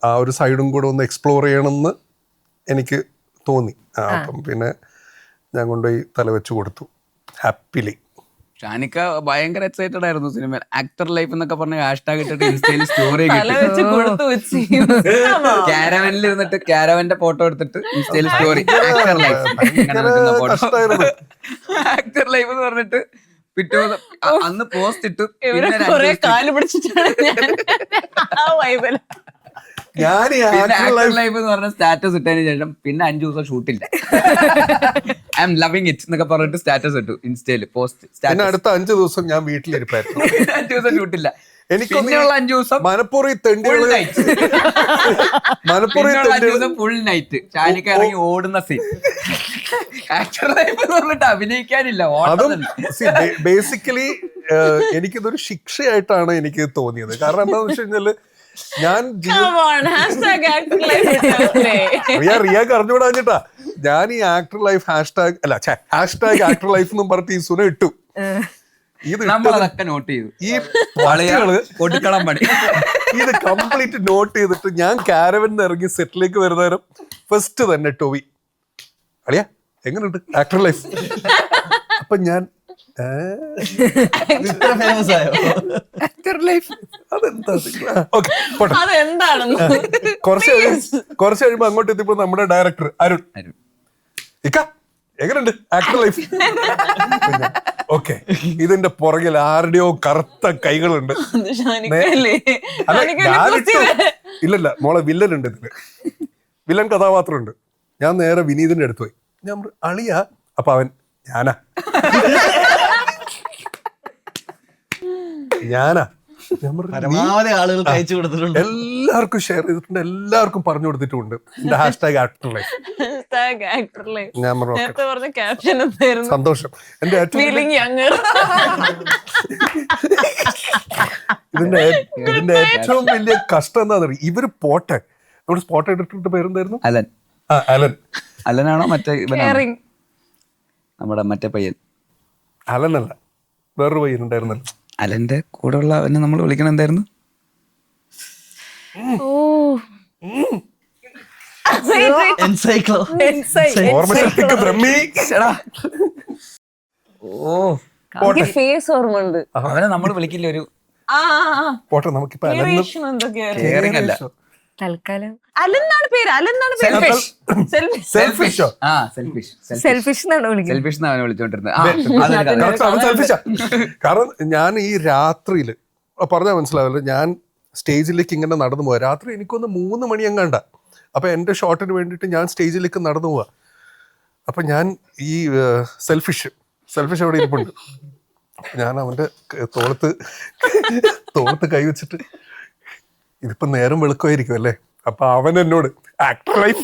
ആ ഒരു സൈഡും കൂടെ ഒന്ന് എക്സ്പ്ലോർ ചെയ്യണമെന്ന് എനിക്ക് തോന്നി. അപ്പം പിന്നെ ഞാൻ കൊണ്ടുപോയി തലവെച്ച് കൊടുത്തു ഹാപ്പിലി. ഷാനിക്ക ഭയങ്കര എക്സൈറ്റഡ് ആയിരുന്നു സിനിമ. ആക്ടർ ലൈഫ് എന്നൊക്കെ പറഞ്ഞ ഹാഷ്ടാഗ് ഇട്ടിട്ട് ഇൻസ്റ്റയിൽ സ്റ്റോറി ക്യാരവനിൽ ഇരുന്നിട്ട് ക്യാരവന്റെ ഫോട്ടോ എടുത്തിട്ട് ഇൻസ്റ്റയിൽ story actor life actor life എന്ന് പറഞ്ഞിട്ട് പിറ്റേ അന്ന് പോസ്റ്റ് ഇട്ടു. കാല് പിടിച്ചിട്ടാണ് ഞാൻ ലൈഫ് എന്ന് പറഞ്ഞ സ്റ്റാറ്റസ് ഇട്ടതിന് ശേഷം പിന്നെ 5 ദിവസം ഷൂട്ടില്ല. ഐ എം ലവിങ് ഇറ്റ് എന്നൊക്കെ പറഞ്ഞിട്ട് സ്റ്റാറ്റസ് ഇട്ടു ഇൻസ്റ്റയില് പോസ്റ്റ്. അടുത്ത 5 ദിവസം ഞാൻ വീട്ടിലിരിപ്പായിരുന്നു. 5 ദിവസം ഷൂട്ടില്ല. എനിക്കുള്ള 5 ദിവസം മനപ്പൂറി ഫുൾ നൈറ്റ് ഷാനിക്ക ഇറങ്ങി ഓടുന്ന സീൻ. ആക്ടർ ലൈഫ് എന്ന് പറഞ്ഞിട്ട് അഭിനയിക്കാനില്ല. അതും ബേസിക്കലി എനിക്കിതൊരു ശിക്ഷയായിട്ടാണ് എനിക്ക് തോന്നിയത്. കാരണം എന്താണെന്ന് വെച്ച് കഴിഞ്ഞാല് ഞാൻ റിയാക്ക് അറിഞ്ഞുകൂടാഞ്ഞിട്ടാ ഞാൻ ഈ actor life hashtag actor life എന്നും പറഞ്ഞിട്ട് ഈ സുന ഇട്ടു. നമ്മളതൊക്കെ നോട്ട് ചെയ്തു. ഈ പളികള് കൊടുക്കണം പണി ഇത് കംപ്ലീറ്റ് നോട്ട് ചെയ്തിട്ട് ഞാൻ കാരവനിൽ ഇറങ്ങി സെറ്റിലേക്ക് വരുന്നേരം ഫസ്റ്റ് തന്നെ ടൊവി അളിയാ എങ്ങനെയുണ്ട് ആക്ടർ ലൈഫ്? അപ്പൊ ഞാൻ കുറച്ച് കഴിയുമ്പോ അങ്ങോട്ട് എത്തിയപ്പോ നമ്മുടെ ഡയറക്ടർ അരുൺ ഇക്ക എങ്ങനെയുണ്ട് ആക്ടർ ലൈഫ്? ഓക്കെ, ഇതിന്റെ പുറകിൽ ആരുടെയോ കറുത്ത കൈകളുണ്ട്. ഇല്ലല്ല മോളെ വില്ലനുണ്ട് ഇതില്. വില്ലൻ കഥാപാത്രമുണ്ട്. ഞാൻ നേരെ വിനീതിന്റെ അടുത്ത് പോയി. ഞാൻ പറഞ്ഞു, അളിയാ? അപ്പൊ അവൻ, ഞാനാ. ഞാൻ പറഞ്ഞു, പരമാവധി ആളുകൾ അയച്ചു കൊടുത്തിട്ടുണ്ട്. എല്ലാവർക്കും ഷെയർ ചെയ്തിട്ടുണ്ട്, എല്ലാവർക്കും പറഞ്ഞു കൊടുത്തിട്ടുണ്ട്. എന്റെ #actor life. ഞാൻ പറഞ്ഞു, നേരത്തെ പറഞ്ഞ ക്യാപ്ഷൻ എന്തായിരുന്നു? സന്തോഷം. എന്റെ ഏറ്റവും ഫീലിംഗ് യങ്ങർ. ഇതിന്റെ ഏറ്റവും വലിയ കഷ്ടം എന്താണെന്ന് അറിയാം. ഇവര് പോട്ടെ, നമ്മുടെ സ്പോട്ട് എഡിറ്ററിന്റെ പേരെന്തായിരുന്നു? അലൻ. അലൻ. അലനാണോ മറ്റേ ഇവനാണോ? നമ്മുടെ മറ്റേ പയ്യൻ. അലനല്ല, വേറൊരു പയ്യനുണ്ടായിരുന്നല്ലോ. അലന്റെ കൂടെ ഉള്ള അവനെ നമ്മൾ വിളിക്കണം എന്തായിരുന്നു? എൻസൈക്ലോ. ഓർമ്മശക്തിക്ക് ബ്രഹ്മി. ഓ, ഫേസ് ഓർമ്മ ഉണ്ട്. അവനെ നമ്മൾ വിളിക്കില്ല. ഒരു പോട്ടെ, നമുക്കിപ്പോ അലൻ എന്തൊക്കെയായിരുന്നു? കെയറിംഗ് അല്ല, തൽക്കാലം അലെന്നാണ് പേര്. സെൽഫിഷോ? ആ സെൽഫിഷ്. സെൽഫിഷ് എന്നാണ് വിളിക്കുന്നത്. സെൽഫിഷ് എന്നാണ് അവനെ വിളിച്ചോണ്ടിരുന്നത്. സെൽഫിഷാ. കാരണം ഞാൻ ഈ രാത്രിയില് പറഞ്ഞാൽ മനസ്സിലാവില്ല, ഞാൻ സ്റ്റേജിലേക്ക് ഇങ്ങനെ നടന്നു പോവാ. രാത്രി എനിക്കൊന്ന് 3 മണി എങ്ങാണ്ട. അപ്പൊ എന്റെ ഷോട്ടിന് വേണ്ടിയിട്ട് ഞാൻ സ്റ്റേജിലേക്ക് നടന്നു പോവാ. അപ്പൊ ഞാൻ ഈ സെൽഫിഷ് അവിടെ ഇരിപ്പുണ്ട്. ഞാൻ അവന്റെ തോളത്ത് കൈ വെച്ചിട്ട്, ഇതിപ്പോ നേരം വെളുക്കുമായിരിക്കും അല്ലേ? അപ്പൊ അവൻ എന്നോട് ആക്ടർ ലൈഫ്.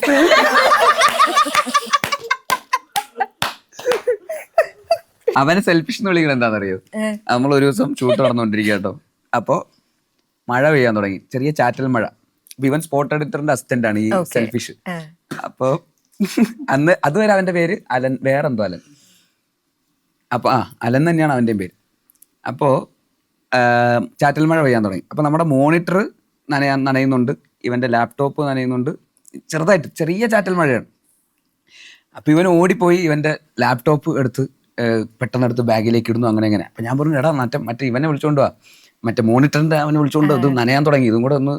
അവനെ സെൽഫിഷ് എന്ന് വിളിക്കുന്നത് എന്താണെന്നറിയോ? നമ്മൾ ഒരു ദിവസം ഷൂട്ട് നടന്നുകൊണ്ടിരിക്കുക കേട്ടോ. അപ്പോൾ മഴ പെയ്യാൻ തുടങ്ങി, ചെറിയ ചാറ്റൽ മഴ. ഇവൻ സ്പോട്ട് എഡിറ്ററിന്റെ അസിസ്റ്റന്റ് ആണ് ഈ സെൽഫിഷ്. അപ്പോൾ അന്ന് അതുവരെ അവന്റെ പേര് അലൻ, വേറെന്തോ അലൻ. അപ്പോൾ അലൻ തന്നെയാണ് അവൻ്റെയും പേര്. അപ്പോൾ ചാറ്റൽ മഴ പെയ്യാൻ തുടങ്ങി. അപ്പോൾ നമ്മുടെ മോണിറ്റർ നനയുന്നുണ്ട്, ഇവൻ്റെ ലാപ്ടോപ്പ് നനയുന്നുണ്ട്. ചെറുതായിട്ട് ചെറിയ ചാറ്റൽ മഴയാണ്. അപ്പോൾ ഇവൻ ഓടിപ്പോയി ഇവൻ്റെ ലാപ്ടോപ്പ് എടുത്ത് പെട്ടെന്നെടുത്ത് ബാഗിലേക്ക് ഇടുന്നു. അങ്ങനെ. അപ്പം ഞാൻ പറഞ്ഞു, എടാ മറ്റേ ഇവനെ വിളിച്ചോണ്ട് വാ, മറ്റേ മോണിറ്ററിൻ്റെ അവനെ വിളിച്ചോണ്ട്, ഇത് നനയാൻ തുടങ്ങി, ഇതും കൂടെ ഒന്ന്.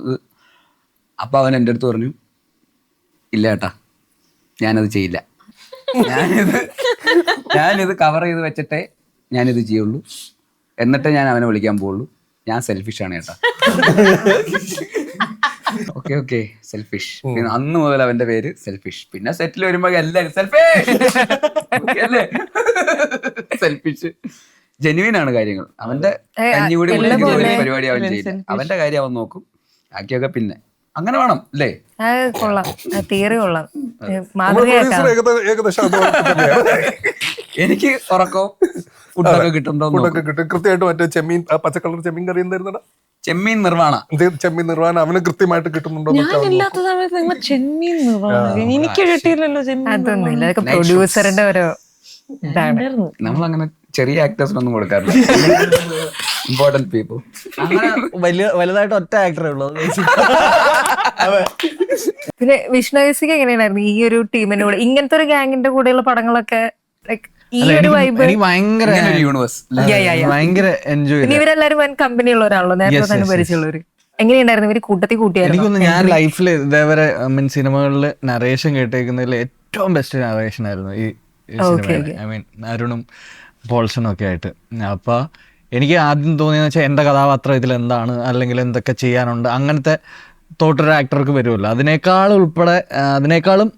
അപ്പോൾ അവൻ എൻ്റെ അടുത്ത് പറഞ്ഞു, ഇല്ല ഏട്ടാ, ഞാനത് ചെയ്യില്ല, ഞാനിത് കവർ ചെയ്ത് വെച്ചിട്ടേ ഞാനിത് ചെയ്യുള്ളൂ, എന്നിട്ടേ ഞാൻ അവനെ വിളിക്കാൻ പോവുള്ളൂ, ഞാൻ സെൽഫിഷാണ് ഏട്ടാ. Okay selfish. അന്ന് മുതൽ അവന്റെ പേര് സെൽഫിഷ്. പിന്നെ സെറ്റിൽ വരുമ്പോ എല്ലാരും സെൽഫിഷ്. ജെന്യുവിൻ ആണ് കാര്യങ്ങൾ. അവന്റെ കഞ്ഞികൂടി പരിപാടി അവൻ ചെയ്യില്ല. അവന്റെ കാര്യം അവൻ നോക്കും, ബാക്കിയൊക്കെ പിന്നെ അങ്ങനെ വേണം അല്ലേ? കൊള്ളാം, തിയറി കൊള്ളാം. ഏകദേശം എനിക്ക് ഉറക്കവും ഫുഡൊക്കെ കിട്ടുന്നുണ്ടോ? കിട്ടും കൃത്യമായിട്ട്. മറ്റേ ചെമ്മീൻ, പച്ചക്കളർ ചെമ്മീൻ കറി എന്തായിരുന്നടാ? ചെമ്മീൻ നിർവാണ. ചെമ്മീൻ നിർവാണ അവന് കൃത്യമായിട്ട് കിട്ടുന്നുണ്ടോ? ഞാനില്ലാത്ത സമയത്ത് നിങ്ങൾ ചെമ്മീൻ എനിക്ക് കിട്ടിയില്ലല്ലോ. അതൊന്നുമില്ല, അതൊക്കെ പ്രൊഡ്യൂസറിന്റെ ഓരോ ഇതാണ്. നമ്മളങ്ങനെ ചെറിയ ആക്ടേഴ്സിനൊന്നും കൊടുക്കാറില്ല. Important people. അങ്ങനെ വലുതായിട്ട് ഒറ്റ ആക്ടറേ ഉള്ളൂ. പിന്നെ വിഷ്ണുസിക്ക് എങ്ങനെയായിരുന്നു ഈ ഒരു ടീമിനോട്, ഇങ്ങനത്തെ ഒരു ഗാങ്ങിന്റെ കൂടെയുള്ള പടങ്ങളൊക്കെ? ലൈക്ക് ഈ ഒരു വൈബ് എനിക്ക് ഭയങ്കര യൂണിവേഴ്സ് ഭയങ്കര എൻജോയ്. ഇവരെല്ലാരും വൻ കമ്പനി ഉള്ളവരാണല്ലോ, നേരത്തെ തന്നെ പരിചയമുള്ളവര്. എങ്ങനെയുണ്ടായിരുന്നു ഇവര് കൂട്ടത്തിൽ കൂട്ടിയായിരുന്നു? എനിക്കൊന്ന് ഞാൻ ലൈഫിൽ ഇതേവരെ മീൻ സിനിമകളിൽ നറേഷൻ കേട്ടേക്കുന്നതിൽ ഏറ്റവും ബെസ്റ്റ് നറേഷൻ ആയിരുന്നു ഈ സിനിമയിൽ. ഐ മീൻ അരുണും പോൾസണും ഒക്കെ ആയിട്ട്. അപ്പൊ എനിക്ക് ആദ്യം തോന്നിയെന്ന് വെച്ചാൽ എൻ്റെ കഥാപാത്രം ഇതിൽ എന്താണ്, അല്ലെങ്കിൽ എന്തൊക്കെ ചെയ്യാനുണ്ട്, അങ്ങനത്തെ തോട്ടൊരു ആക്ടർക്ക് വരുമല്ലോ. അതിനേക്കാളും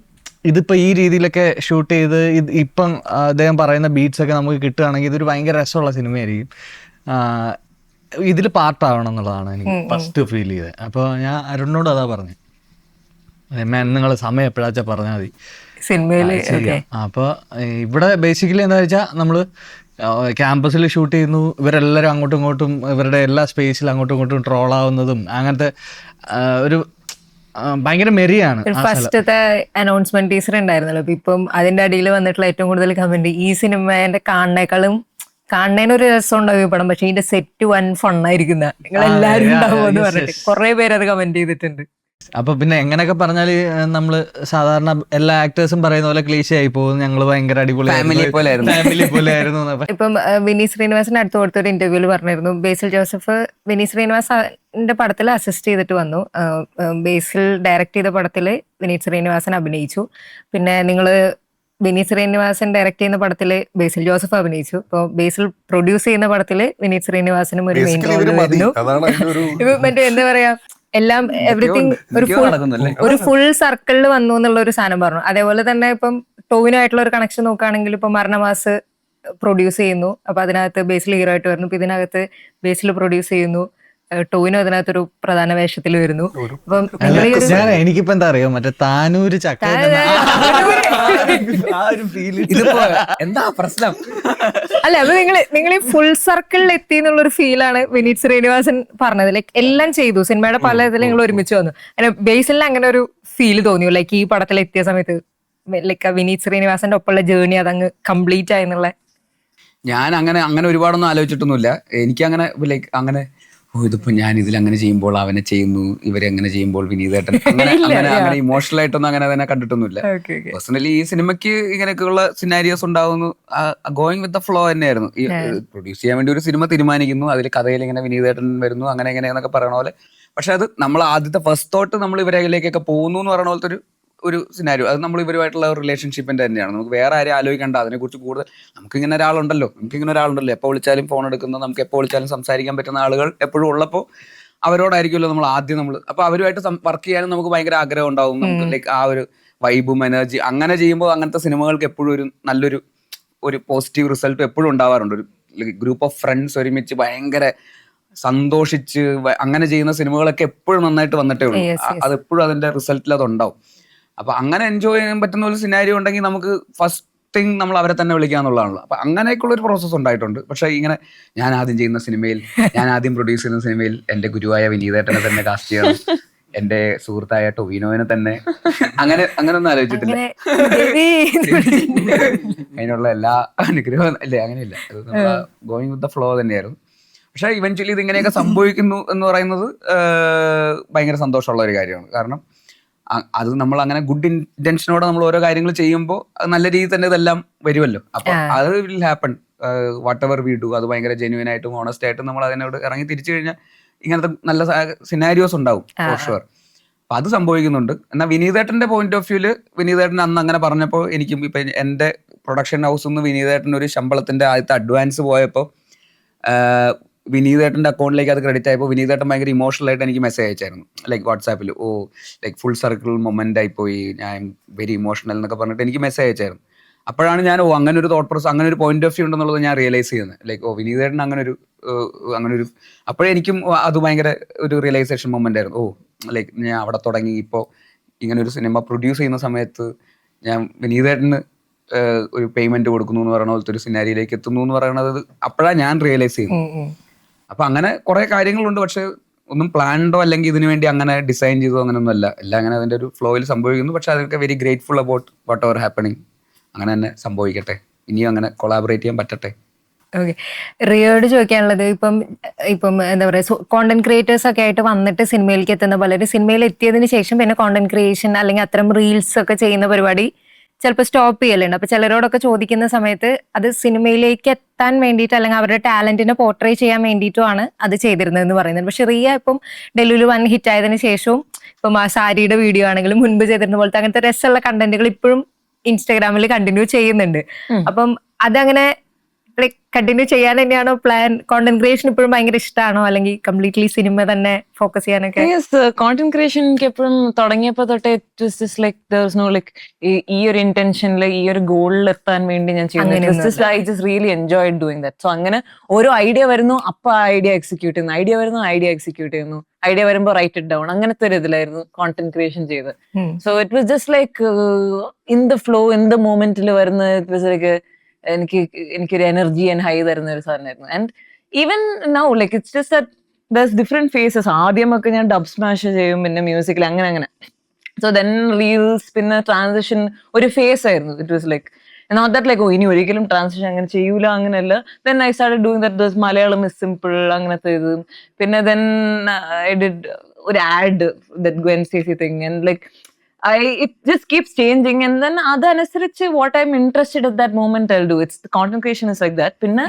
ഇതിപ്പോൾ ഈ രീതിയിലൊക്കെ ഷൂട്ട് ചെയ്ത് ഇപ്പം അദ്ദേഹം പറയുന്ന ബീറ്റ്സ് ഒക്കെ നമുക്ക് കിട്ടുകയാണെങ്കിൽ ഇതൊരു ഭയങ്കര രസമുള്ള സിനിമയായിരിക്കും. ഇതിൽ പാർട്ടാവണം എന്നുള്ളതാണ് എനിക്ക് ഫസ്റ്റ് ഫീൽ ചെയ്തത്. അപ്പോൾ ഞാൻ അരുണിനോട് അതാ പറഞ്ഞു, നിങ്ങൾ സമയം എപ്പോഴാച്ചാ പറഞ്ഞാൽ മതി സിനിമയില്. അപ്പോൾ ഇവിടെ ബേസിക്കലി എന്താ വെച്ചാൽ നമ്മൾ ക്യാമ്പസിൽ ഷൂട്ട് ചെയ്യുന്നു, ഇവരെല്ലാവരും അങ്ങോട്ടും ഇങ്ങോട്ടും ഇവരുടെ എല്ലാ സ്പേസിലും അങ്ങോട്ടും ഇങ്ങോട്ടും ട്രോളാവുന്നതും അങ്ങനത്തെ ഒരു ഭയങ്കര മെറിയാണ്. ഫസ്റ്റത്തെ അനൗൺസ്മെന്റ് ടീസർ ഉണ്ടായിരുന്നല്ലോ, ഇപ്പം അതിന്റെ അടിയിൽ വന്നിട്ടുള്ള ഏറ്റവും കൂടുതൽ കമന്റ് ഈ സിനിമേന്റെ കാണുന്നതിനൊരു രസം ഉണ്ടാവും ഈ പടം, പക്ഷെ ഇതിന്റെ സെറ്റ് വൻ ഫണ്ണായിരിക്കുന്ന നിങ്ങൾ എല്ലാവരും ഉണ്ടാവുമെന്ന് പറഞ്ഞിട്ട് കുറെ പേര് അത് കമന്റ് ചെയ്തിട്ടുണ്ട്. അപ്പൊ പിന്നെ എങ്ങനെയൊക്കെ പറഞ്ഞാല് നമ്മള് സാധാരണ എല്ലാ ആക്ടേഴ്സും പറയുന്ന പോലെ ക്ലീശ ആയി പോകും, ഞങ്ങള് ഭയങ്കര അടിപൊളി ഫാമിലി പോലെ ആയിരുന്നു. ഇപ്പം വിനീത് ശ്രീനിവാസൻ അടുത്ത് കൊടുത്തൊരു ഇന്റർവ്യൂല് പറഞ്ഞിരുന്നു, ബേസിൽ ജോസഫ് വിനീത് ശ്രീനിവാസന്റെ പടത്തിൽ അസിസ്റ്റ് ചെയ്തിട്ട് വന്നു, ബേസിൽ ഡയറക്ട് ചെയ്ത പടത്തിൽ വിനീത് ശ്രീനിവാസൻ അഭിനയിച്ചു, പിന്നെ നിങ്ങള് വിനീത് ശ്രീനിവാസൻ ഡയറക്ട് ചെയ്യുന്ന പടത്തില് ബേസിൽ ജോസഫ് അഭിനയിച്ചു, ഇപ്പൊ ബേസിൽ പ്രൊഡ്യൂസ് ചെയ്യുന്ന പടത്തില് വിനീത് ശ്രീനിവാസനും ഒരു മെയിൻ റോൾ വരുന്നു. ഇപ്പൊ മറ്റേ എന്താ പറയാ, എല്ലാം എവറിത്തിങ് ഒരു ഫുൾ സർക്കിളിൽ വന്നു എന്നുള്ള ഒരു സാധനം പറഞ്ഞു. അതേപോലെ തന്നെ ഇപ്പം ടോവിനായിട്ടുള്ള ഒരു കണക്ഷൻ നോക്കുകയാണെങ്കിൽ ഇപ്പൊ മരണമാസ് പ്രൊഡ്യൂസ് ചെയ്യുന്നു, അപ്പൊ അതിനകത്ത് ബേസിൽ ഹീറോ ആയിട്ട് വരുന്നു. ഇപ്പൊ ഇതിനകത്ത് ബേസിൽ പ്രൊഡ്യൂസ് ചെയ്യുന്നു, ടോവിനോ അതിനകത്തൊരു പ്രധാന വേഷത്തിൽ വരുന്നു. അപ്പം എനിക്കിപ്പോ എന്താ അറിയോ, മറ്റേ താനൂര് ചക്ക എന്താ പ്രശ്നം അല്ല, അപ്പൊ നിങ്ങൾ ഈ ഫുൾ സർക്കിളിൽ എത്തി എന്നുള്ളൊരു ഫീലാണ് വിനീത് ശ്രീനിവാസൻ പറഞ്ഞത്. ലൈക്ക് എല്ലാം ചെയ്തു, സിനിമയുടെ പല ഇതിൽ നിങ്ങൾ ഒരുമിച്ച് വന്നു. അങ്ങനെ ബേസിലിന് അങ്ങനെ ഒരു ഫീൽ തോന്നിയോ ലൈക്ക് ഈ പടത്തിൽ എത്തിയ സമയത്ത് ലൈക്ക് വിനീത് ശ്രീനിവാസന്റെ ഒപ്പമുള്ള ജേർണി അതങ്ങ് കംപ്ലീറ്റ് ആയെന്നുള്ള? ഞാൻ അങ്ങനെ ഒരുപാടൊന്നും ആലോചിച്ചിട്ടൊന്നുമില്ല. എനിക്കങ്ങനെ ലൈക്ക് അങ്ങനെ ഇതിപ്പോ ഞാൻ ഇതിലങ്ങനെ ചെയ്യുമ്പോൾ അവനെ ചെയ്യുന്നു, ഇവരെങ്ങനെ ചെയ്യുമ്പോൾ വിനീതേട്ടൻ അങ്ങനെ ഇമോഷണൽ ആയിട്ടൊന്നും അങ്ങനെ തന്നെ കണ്ടിട്ടൊന്നുമില്ല. പേഴ്സണലി ഈ സിനിമയ്ക്ക് ഇങ്ങനെയൊക്കെയുള്ള സിനാരിയോസ് ഉണ്ടാവുന്നു, ഗോയിങ് വിത്ത് ദ ഫ്ലോ തന്നെയായിരുന്നു. ഈ പ്രൊഡ്യൂസ് ചെയ്യാൻ വേണ്ടി ഒരു സിനിമ തീരുമാനിക്കുന്നു, അതിൽ കഥയിൽ ഇങ്ങനെ വിനീതേട്ടൻ വരുന്നു, അങ്ങനെ എങ്ങനെയെന്നൊക്കെ പറയണ പോലെ. പക്ഷെ അത് നമ്മൾ ആദ്യത്തെ ഫസ്റ്റ് തോട്ട് നമ്മൾ ഇവരിലേക്കൊക്കെ പോകുന്നു എന്ന് പറയുന്ന പോലത്തെ ഒരു സിനാരിയോ, അത് നമ്മൾ ഇവരുമായിട്ടുള്ള റിലേഷൻഷിപ്പിന്റെ തന്നെയാണ്. നമുക്ക് വേറെ ആരും ആലോചിക്കേണ്ട അതിനെക്കുറിച്ച് കൂടുതൽ. നമുക്കിങ്ങനെ ഒരാളുണ്ടല്ലോ എപ്പോൾ വിളിച്ചാലും ഫോൺ എടുക്കുന്ന, നമുക്ക് എപ്പോൾ വിളിച്ചാലും സംസാരിക്കാൻ പറ്റുന്ന ആളുകൾ എപ്പോഴും ഉള്ളപ്പോൾ അവരോടായിരിക്കുമല്ലോ നമ്മൾ ആദ്യം അപ്പോൾ അവരുമായിട്ട് വർക്ക് ചെയ്യാനും നമുക്ക് ഭയങ്കര ആഗ്രഹം ഉണ്ടാവും. നമുക്ക് ലൈക്ക് ആ ഒരു വൈബും എനർജി അങ്ങനെ ചെയ്യുമ്പോൾ അങ്ങനത്തെ സിനിമകൾക്ക് എപ്പോഴും ഒരു നല്ലൊരു പോസിറ്റീവ് റിസൾട്ട് എപ്പോഴും ഉണ്ടാവാറുണ്ട്. ഒരു ഗ്രൂപ്പ് ഓഫ് ഫ്രണ്ട്സ് ഒരുമിച്ച് ഭയങ്കര സന്തോഷിച്ച് അങ്ങനെ ചെയ്യുന്ന സിനിമകളൊക്കെ എപ്പോഴും നന്നായിട്ട് വന്നിട്ടേ ഉള്ളൂ. അതെപ്പോഴും അതിന്റെ റിസൾട്ടിൽ അതുണ്ടാവും. അപ്പൊ അങ്ങനെ എൻജോയ് ചെയ്യാൻ പറ്റുന്ന ഒരു സിനാരിയോ ഉണ്ടെങ്കിൽ നമുക്ക് ഫസ്റ്റ് തിങ് നമ്മൾ അവരെ തന്നെ വിളിക്കാന്നുള്ളതാണല്ലോ. അപ്പൊ അങ്ങനെയൊക്കെയുള്ള ഒരു പ്രോസസ്സ് ഉണ്ടായിട്ടുണ്ട്. പക്ഷെ ഇങ്ങനെ ഞാൻ ആദ്യം ചെയ്യുന്ന സിനിമയിൽ, ഞാൻ ആദ്യം പ്രൊഡ്യൂസ് ചെയ്യുന്ന സിനിമയിൽ എന്റെ ഗുരുവായ വിനീതേട്ടനെ തന്നെ കാസ്റ്റ് ചെയ്യണം, എന്റെ സുഹൃത്തായ ടൊവിനോവിനെ തന്നെ, അങ്ങനെയൊന്നും ആലോചിച്ചിട്ടില്ല. അതിനുള്ള എല്ലാ അനുഗ്രഹവും അല്ലേ, അങ്ങനെയില്ല. ഗോയിങ് വിത്ത് ദ ഫ്ലോ തന്നെയായിരുന്നു. പക്ഷെ ഇവൻച്വലി ഇത് ഇങ്ങനെയൊക്കെ സംഭവിക്കുന്നു എന്ന് പറയുന്നത് ഭയങ്കര സന്തോഷമുള്ള ഒരു കാര്യമാണ്. കാരണം അത് നമ്മൾ അങ്ങനെ ഗുഡ് ഇന്റൻഷനോടെ നമ്മൾ ഓരോ കാര്യങ്ങൾ ചെയ്യുമ്പോൾ അത് നല്ല രീതിയിൽ തന്നെ ഇതെല്ലാം വരുമല്ലോ. അപ്പൊ അത് will happen what ever we do. അത് ഭയങ്കര ജെന്യുവൻ ആയിട്ടും ഓണസ്റ്റ് ആയിട്ടും നമ്മൾ അതിനോട് ഇറങ്ങി തിരിച്ചു കഴിഞ്ഞാൽ ഇങ്ങനത്തെ നല്ല സിനാരിയോസ് ഉണ്ടാവും ഫോർ ഷുവർ. അപ്പൊ അത് സംഭവിക്കുന്നുണ്ട്. എന്നാൽ വിനീതേട്ടന്റെ പോയിന്റ് ഓഫ് വ്യൂല് വിനീതേട്ടൻ അന്ന് അങ്ങനെ പറഞ്ഞപ്പോൾ എനിക്കും ഇപ്പൊ എന്റെ പ്രൊഡക്ഷൻ ഹൗസിൽ നിന്ന് വിനീതേട്ടൻ ഒരു ശമ്പളത്തിന്റെ ആദ്യത്തെ അഡ്വാൻസ് പോയപ്പോൾ വിനീതേട്ടൻ്റെ അക്കൗണ്ടിലേക്ക് അത് ക്രെഡിറ്റ് ആയപ്പോൾ വിനീതേട്ടൻ ഭയങ്കര ഇമോഷണൽ ആയിട്ട് എനിക്ക് മെസ്സേജ് അയച്ചായിരുന്നു, ലൈക്ക് വാട്സാപ്പിൽ. ലൈക്ക് ഫുൾ സർക്കിൾ മൊമെന്റ് ആയിപ്പോയി, ഞാൻ വെരി ഇമോഷണൽ എന്നൊക്കെ പറഞ്ഞിട്ട് എനിക്ക് മെസ്സേജ് അയച്ചായിരുന്നു. അപ്പോഴാണ് ഞാൻ അങ്ങനെ ഒരു തോട്ട് പ്രോസസ്, അങ്ങനെ ഒരു പോയിന്റ് ഓഫ് വ്യൂ ഉണ്ടെന്നുള്ളത് ഞാൻ റിയലൈസ് ചെയ്യുന്നത്. ലൈക്ക് വിനീതേട്ടൻ അങ്ങനെ ഒരു അപ്പോഴെനിക്കും അത് ഭയങ്കര ഒരു റിയലൈസേഷൻ മൊമെന്റ് ആയിരുന്നു. ലൈക്ക് ഞാൻ അവിടെ തുടങ്ങി, ഇപ്പോൾ ഇങ്ങനെ ഒരു സിനിമ പ്രൊഡ്യൂസ് ചെയ്യുന്ന സമയത്ത് ഞാൻ വിനീതേട്ടന് ഒരു പേയ്മെന്റ് കൊടുക്കുന്നു എന്ന് പറയുന്ന പോലത്തെ ഒരു സിനാരിയിലേക്ക് എത്തുന്നു എന്ന് പറയുന്നത് അപ്പോഴാണ് ഞാൻ റിയലൈസ് ചെയ്യുന്നത്. അപ്പൊ അങ്ങനെ കുറെ കാര്യങ്ങളുണ്ട്. പക്ഷെ ഒന്നും പ്ലാൻഡോ അല്ലെങ്കിൽ ഇതിനു വേണ്ടി അങ്ങനെ ഡിസൈൻ ചെയ്തോ അങ്ങനെയൊന്നും അല്ല. എല്ലാം അങ്ങനെ അതിന്റെ ഒരു ഫ്ലോയിൽ സംഭവിക്കുന്നു. പക്ഷെ അതൊക്കെ very grateful about what ever happening. അങ്ങനെ തന്നെ സംഭവിക്കട്ടെ, ഇനിയും അങ്ങനെ കൊളാബറേറ്റ് ചെയ്യാൻ പറ്റട്ടെ. ഓക്കെ, റിയോയോട് ചോദിക്കാനുള്ളത്, ഇപ്പം എന്താ പറയുക, കോണ്ടന്റ് ക്രിയേറ്റേഴ്സ് ഒക്കെ ആയിട്ട് വന്നിട്ട് സിനിമയിലേക്ക് എത്തുന്ന പലരും സിനിമയിൽ എത്തിയതിന് ശേഷം പിന്നെ കോണ്ടന്റ് ക്രിയേഷൻ അല്ലെങ്കിൽ അത്തരം റീൽസ് ഒക്കെ ചെയ്യുന്ന പരിപാടി ചിലപ്പോൾ സ്റ്റോപ്പ് ചെയ്യലുണ്ട്. അപ്പൊ ചിലരോടൊക്കെ ചോദിക്കുന്ന സമയത്ത് അത് സിനിമയിലേക്ക് എത്താൻ വേണ്ടിയിട്ട് അല്ലെങ്കിൽ അവരുടെ ടാലന്റിനെ പോർട്രേ ചെയ്യാൻ വേണ്ടിയിട്ടുമാണ് അത് ചെയ്തിരുന്നതെന്ന് പറയുന്നത്. പക്ഷെ റിയ ഇപ്പം ഡൽഹിയിൽ വൺ ഹിറ്റ് ആയതിനു ശേഷവും ഇപ്പം ആ സാരിയുടെ വീഡിയോ ആണെങ്കിലും മുൻപ് ചെയ്തിരുന്ന പോലത്തെ അങ്ങനത്തെ രസമുള്ള കണ്ടന്റുകൾ ഇപ്പോഴും ഇൻസ്റ്റാഗ്രാമിൽ കണ്ടിന്യൂ ചെയ്യുന്നുണ്ട്. അപ്പം അതങ്ങനെ ലൈക് കണ്ടിന്യൂ ചെയ്യാൻ തന്നെയാണോ പ്ലാൻ? കോണ്ടന്റ് ക്രിയേഷൻ ഇപ്പോഴും ഭയങ്കര ഇഷ്ടമാണോ, അല്ലെങ്കിൽ കംപ്ലീറ്റ്ലി സിനിമ തന്നെ ഫോക്കസ് ചെയ്യാനൊക്കെ? കോണ്ടന്റ് ക്രിയേഷൻ എനിക്ക് എപ്പോഴും തുടങ്ങിയപ്പോ തൊട്ടേ ഈ ഒരു ഇന്റൻഷനിൽ ഈ ഒരു ഗോളിൽ എത്താൻ വേണ്ടി ഞാൻ ചെയ്യുന്നത്. I just really enjoy doing that. So അങ്ങനെ ഓരോ ഐഡിയ വരുന്നു, അപ്പൊ ആ ഐഡിയ എക്സിക്യൂട്ട് ചെയ്യുന്നു, ഐഡിയ വരുന്നു, ഐഡിയ എക്സിക്യൂട്ട് ചെയ്യുന്നു, ഐഡിയ വരുമ്പോ റൈറ്റ് ഇറ്റ് ഡൗൺ, അങ്ങനത്തെ ഒരു ഇതിലായിരുന്നു കോണ്ടന്റ് ക്രിയേഷൻ ചെയ്ത്. So it was just like in the flow, in the മൂമെന്റിൽ വരുന്ന ഇറ്റ് വാസ് ലൈക്ക് എനിക്കൊരു എനർജി ആൻഡ് ഹൈ തരുന്ന ഒരു സാധനമായിരുന്നു. And even now like it's just that there's different phases. ആദ്യമൊക്കെ ഞാൻ ഡബ് സ്മാഷ് ചെയ്യും, പിന്നെ മ്യൂസിക്കിൽ അങ്ങനെ. സോ ദെൻ റീൽസ്, പിന്നെ ട്രാൻസിഷൻ ഒരു ഫേസ് ആയിരുന്നു. It was like not that like ഇനി ഒരിക്കലും ട്രാൻസിഷൻ അങ്ങനെ ചെയ്യൂല, അങ്ങനെയല്ല. Then I started doing that Malayalam is simple, അങ്ങനത്തെ ഇത്. പിന്നെ ദെൻ ഐ ഡിഡ് ഒരു ad that Gwen Stacy thing, and like it just keeps changing, and then adanusariche what I'm interested at that moment I'll do. It's the content creation is like that. Pinna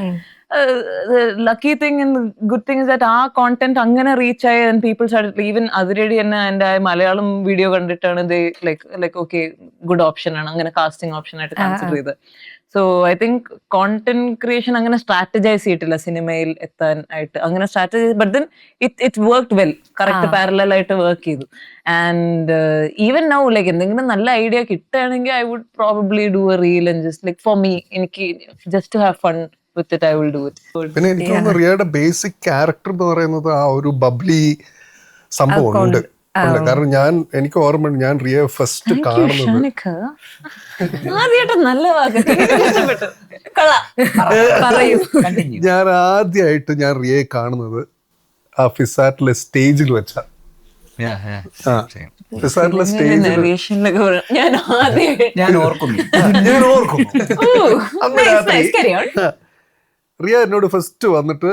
the lucky thing and the good thing is that our content angana reach aayi, and people started even adiredi and I Malayalam video kandittana they like okay good option aanu angana casting option aayittu consider ചെയ്ത്. So I think content creation അങ്ങനെ strategize ചെയ്തിട്ടില്ല സിനിമയിൽ എത്താൻ ആയിട്ട്, അങ്ങനെ strategize, but then it work well, correct parallel ആയിട്ട് work ചെയ്തു. And even now like എന്തെങ്കിലും നല്ല ഐഡിയ കിട്ടുകയാണെങ്കിൽ I would probably do a reel and just like for me, എനിക്ക് just to have fun with it, I will do it. പിന്നെ എനിക്ക് തോന്നുന്നു റിയയുടെ basic character എന്ന് പറയുന്നത് ആ ഒരു ബബ്ലി സംഭവം ഉണ്ട്. കാരണം എനിക്ക് ഓർമ്മയുണ്ട്, ഞാൻ റിയ ഫസ്റ്റ് കാണുന്നത് ആദ്യമായിട്ട് നല്ല ഞാൻ ആദ്യമായിട്ട് ഞാൻ റിയയെ കാണുന്നത് ആ ഫിസാറ്റിലെ സ്റ്റേജിൽ വെച്ച ഫിസാറ്റിലെ സ്റ്റേജിൽ ഞാൻ ഓർക്കുന്നു റിയ എന്നോട് ഫസ്റ്റ് വന്നിട്ട്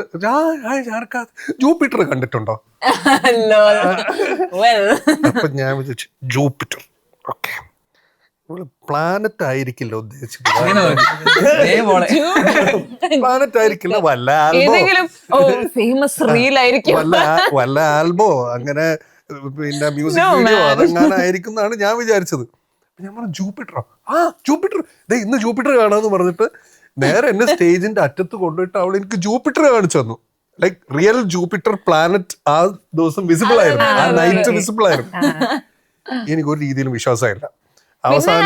ജൂപ്പിറ്റർ കണ്ടിട്ടുണ്ടോ? അപ്പൊ ഞാൻ വിചാരിച്ചു ജൂപ്പിറ്റർ, ഓക്കെ, പ്ലാനറ്റ് ആയിരിക്കില്ല ഉദ്ദേശിച്ചത്, പ്ലാനറ്റ് ആയിരിക്കില്ല, വല്ല ആൽബോ അങ്ങനെ പിന്നെ മ്യൂസിക് വീഡിയോ അതെങ്ങാനായിരിക്കും എന്നാണ് ഞാൻ വിചാരിച്ചത്. ഞാൻ പറഞ്ഞു ജൂപ്പിറ്ററോ? ജൂപ്പിറ്റർ, ഇന്ന് ജൂപ്പിറ്റർ കാണാന്ന് പറഞ്ഞിട്ട് നേരെ എന്നെ സ്റ്റേജിന്റെ അറ്റത്ത് കൊണ്ടുപോയിട്ട് അവൾ എനിക്ക് ജൂപ്പിറ്റർ കാണിച്ചു തന്നു. ലൈക്ക് റിയൽ ജൂപ്പിറ്റർ പ്ലാനറ്റ് ആ ദിവസം വിസിബിൾ ആയിരുന്നു, ആ നൈറ്റ് വിസിബിൾ ആയിരുന്നു. എനിക്ക് ഒരു രീതിയിലും വിശ്വാസമായില്ല. അവസാനം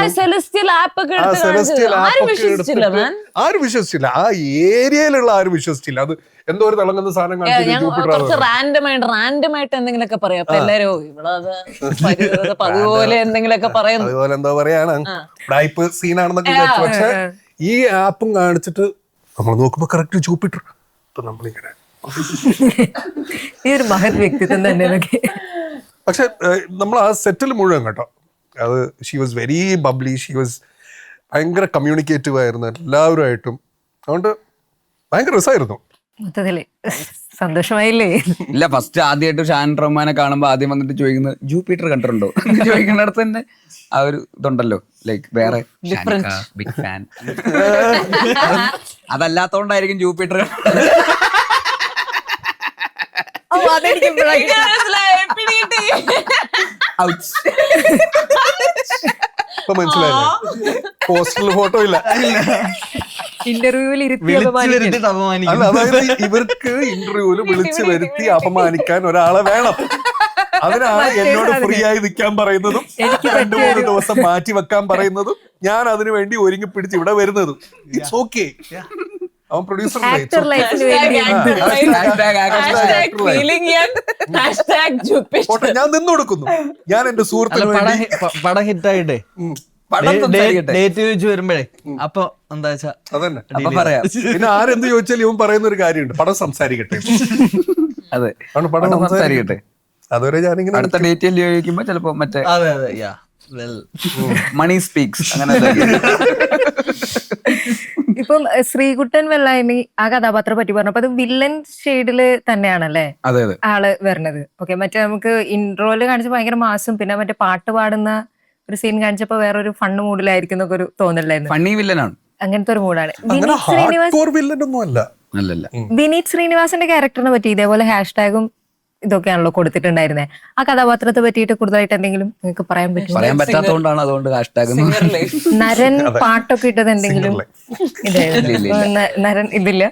ആരും വിശ്വസിച്ചില്ല, ആ ഏരിയയിലുള്ള ആരും വിശ്വസിച്ചില്ല. അത് എന്തോ ഒരു തിളങ്ങുന്ന സാധനം റാൻഡമായിട്ട് എന്തെങ്കിലുമൊക്കെ പറയാം, അതുപോലെ എന്തെങ്കിലുമൊക്കെ പറയാം, അതുപോലെ എന്തോ പറയാണ് ടൈപ്പ് സീനാണെന്നൊക്കെ വിചാരിച്ചു. പക്ഷെ ഈ ആപ്പും കാണിച്ചിട്ട് നമ്മൾ നോക്കുമ്പോ കറക്റ്റ് ജൂപ്പിറ്റർ. നമ്മളിങ്ങനെ ഈ ഒരു മഹത് വ്യക്തിത്വം തന്നെ. പക്ഷെ നമ്മൾ ആ സെറ്റിൽ മുഴുവൻ കേട്ടോ, അത് she was very bubbly, she was ഭയങ്കര കമ്മ്യൂണിക്കേറ്റീവ് ആയിരുന്നു എല്ലാവരുമായിട്ടും. അതുകൊണ്ട് ഭയങ്കര രസമായിരുന്നു. മൊത്തത്തില് സന്തോഷമായില്ലേ? ഇല്ല, ഫസ്റ്റ് ആദ്യമായിട്ട് ഷാൻ റഹ്മാനെ കാണുമ്പോ ആദ്യം വന്നിട്ട് ചോദിക്കുന്നത് ജൂപ്പിറ്റർ കണ്ടിട്ടുണ്ടോ ചോദിക്കുന്നിടത്ത് തന്നെ ആ ഒരു ഇതുണ്ടല്ലോ, ലൈക്ക് വേറെ ബിഗ് ഫാൻ. അതല്ലാത്തോണ്ടായിരിക്കും ജൂപ്പിറ്റർ. ഇപ്പൊ മനസ്സിലായില്ലേ? പോസ്റ്ററിൽ ഫോട്ടോ ഇല്ല. ഇന്റർവ്യൂവിൽ അല്ല, അതായത് ഇവർക്ക് ഇന്റർവ്യൂവിൽ വിളിച്ചു വരുത്തി അപമാനിക്കാൻ ഒരാളെ വേണം. അതിനാണ് എന്നോട് ഫ്രീ ആയി നിൽക്കാൻ പറയുന്നതും 2-3 ദിവസം മാറ്റി വെക്കാൻ പറയുന്നതും ഞാൻ അതിനു വേണ്ടി ഒരുങ്ങി പിടിച്ച് ഇവിടെ വരുന്നതും. It's okay. അവൻ പ്രൊഡ്യൂസർ ഞാൻ നിന്ന് കൊടുക്കുന്നു. ഞാൻ എന്റെ സുഹൃത്തിന് പടം ഹിറ്റായിട്ടേ ഡേറ്റ് ചോദിച്ചു വരുമ്പോഴേ അപ്പൊ എന്താ വെച്ചാ അതന്നെ പറയാം. പിന്നെ ആരെന്ത് ചോദിച്ചാലും ഇവൻ പറയുന്ന ഒരു കാര്യമുണ്ട്, പടം സംസാരിക്കട്ടെ. അതെ, പടം സംസാരിക്കട്ടെ. അതുവരെ ഞാനിങ്ങനെ അടുത്ത ഡേറ്റിൽ ചോദിക്കുമ്പോ ചിലപ്പോ മറ്റേ മണി സ്പീക്സ് അങ്ങനെ. ഇപ്പം ശ്രീകുട്ടൻ വെള്ളായണി ആ കഥാപാത്രം പറ്റി പറഞ്ഞപ്പോ അത് വില്ലൻ ഷെയ്ഡില് തന്നെയാണല്ലേ ആള് വരണത്? ഓക്കെ, മറ്റേ നമുക്ക് ഇൻട്രോയില് കാണിച്ച ഭയങ്കര മാസും, പിന്നെ മറ്റേ പാട്ട് പാടുന്ന ഒരു സീൻ കാണിച്ചപ്പോ വേറൊരു ഫണ്ണ് മൂഡിലായിരിക്കും എന്നൊക്കെ ഒരു തോന്നലായിരുന്നു. ഫണ്ണി വില്ലനാണ്, അങ്ങനത്തെ ഒരു മൂഡാണ്. വിനീത് ശ്രീനിവാസന്റെ ക്യാരക്ടറിനെ പറ്റി ഇതേപോലെ ഹാഷ്ടാഗും ഇതൊക്കെയാണല്ലോ കൊടുത്തിട്ടുണ്ടായിരുന്നത്. ആ കഥാപാത്രത്തെ പറ്റിയിട്ട് കൂടുതലായിട്ട് എന്തെങ്കിലും നിങ്ങൾക്ക് പറയാൻ പറ്റും? പറയാൻ പറ്റാത്തതുകൊണ്ടാണ് അതുകൊണ്ട് ഹാഷ്ടാഗ്. നരൻ പാട്ടൊക്കെ ഇട്ടത് എന്തെങ്കിലും നരൻ ഇതില്ല?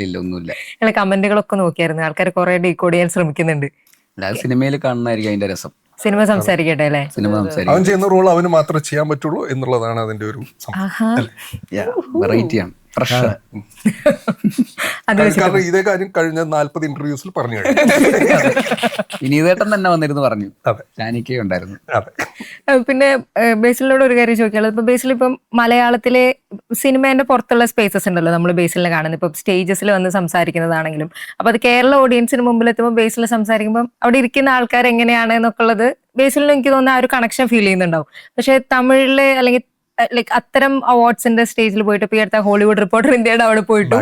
ഇല്ല, ഒന്നുമില്ല. ഞങ്ങള് കമന്റുകളൊക്കെ നോക്കിയായിരുന്നു, ആൾക്കാർ കുറെ ഡീകോഡ് ചെയ്യാൻ ശ്രമിക്കുന്നുണ്ട്. സിനിമയിൽ കാണുന്നതായിരിക്കും അതിന്റെ രസം. സിനിമ സംസാരിക്കട്ടെ അല്ലേ? അവൻ ചെയ്യുന്ന റോൾ അവന് മാത്രമേ ചെയ്യാൻ പറ്റുള്ളൂ എന്നുള്ളതാണ് അതിന്റെ ഒരു വെറൈറ്റിയാണ്. കാരണം ഇതേ കാര്യം കഴിഞ്ഞ 40 ഇന്റർവ്യൂസിൽ പറഞ്ഞു കഴിഞ്ഞു. വിനീതേട്ടൻ തന്നെ വന്നിരുന്നു പറഞ്ഞു. ഷാനിക്ക ഉണ്ടായിരുന്നു. പിന്നെ ബേസിലിനോട് ഒരു കാര്യം ചോദിക്കാനുള്ളത്, ഇപ്പൊ ബേസിൽ ഇപ്പം മലയാളത്തിലെ സിനിമേന്റെ പുറത്തുള്ള സ്പേസസ് ഉണ്ടല്ലോ നമ്മൾ ബേസിലിനെ കാണുന്നത്, ഇപ്പൊ സ്റ്റേജസിൽ വന്ന് സംസാരിക്കുന്നതാണെങ്കിലും. അപ്പൊ അത് കേരള ഓഡിയൻസിന് മുമ്പിൽ എത്തുമ്പോൾ ബേസിൽ സംസാരിക്കുമ്പോൾ അവിടെ ഇരിക്കുന്ന ആൾക്കാർ എങ്ങനെയാണ് എന്നൊക്കെയുള്ളത് ബേസിലിന് എനിക്ക് തോന്നുന്ന ആ ഒരു കണക്ഷൻ ഫീൽ ചെയ്യുന്നുണ്ടാവും. പക്ഷെ തമിഴില് അല്ലെങ്കിൽ ലൈക്ക് അത്തരം അവാർഡ്സിന്റെ സ്റ്റേജിൽ പോയിട്ട് ഇപ്പൊ ഈ അടുത്ത ഹോളിവുഡ് റിപ്പോർട്ടർ ഇന്ത്യയുടെ അവിടെ പോയിട്ടു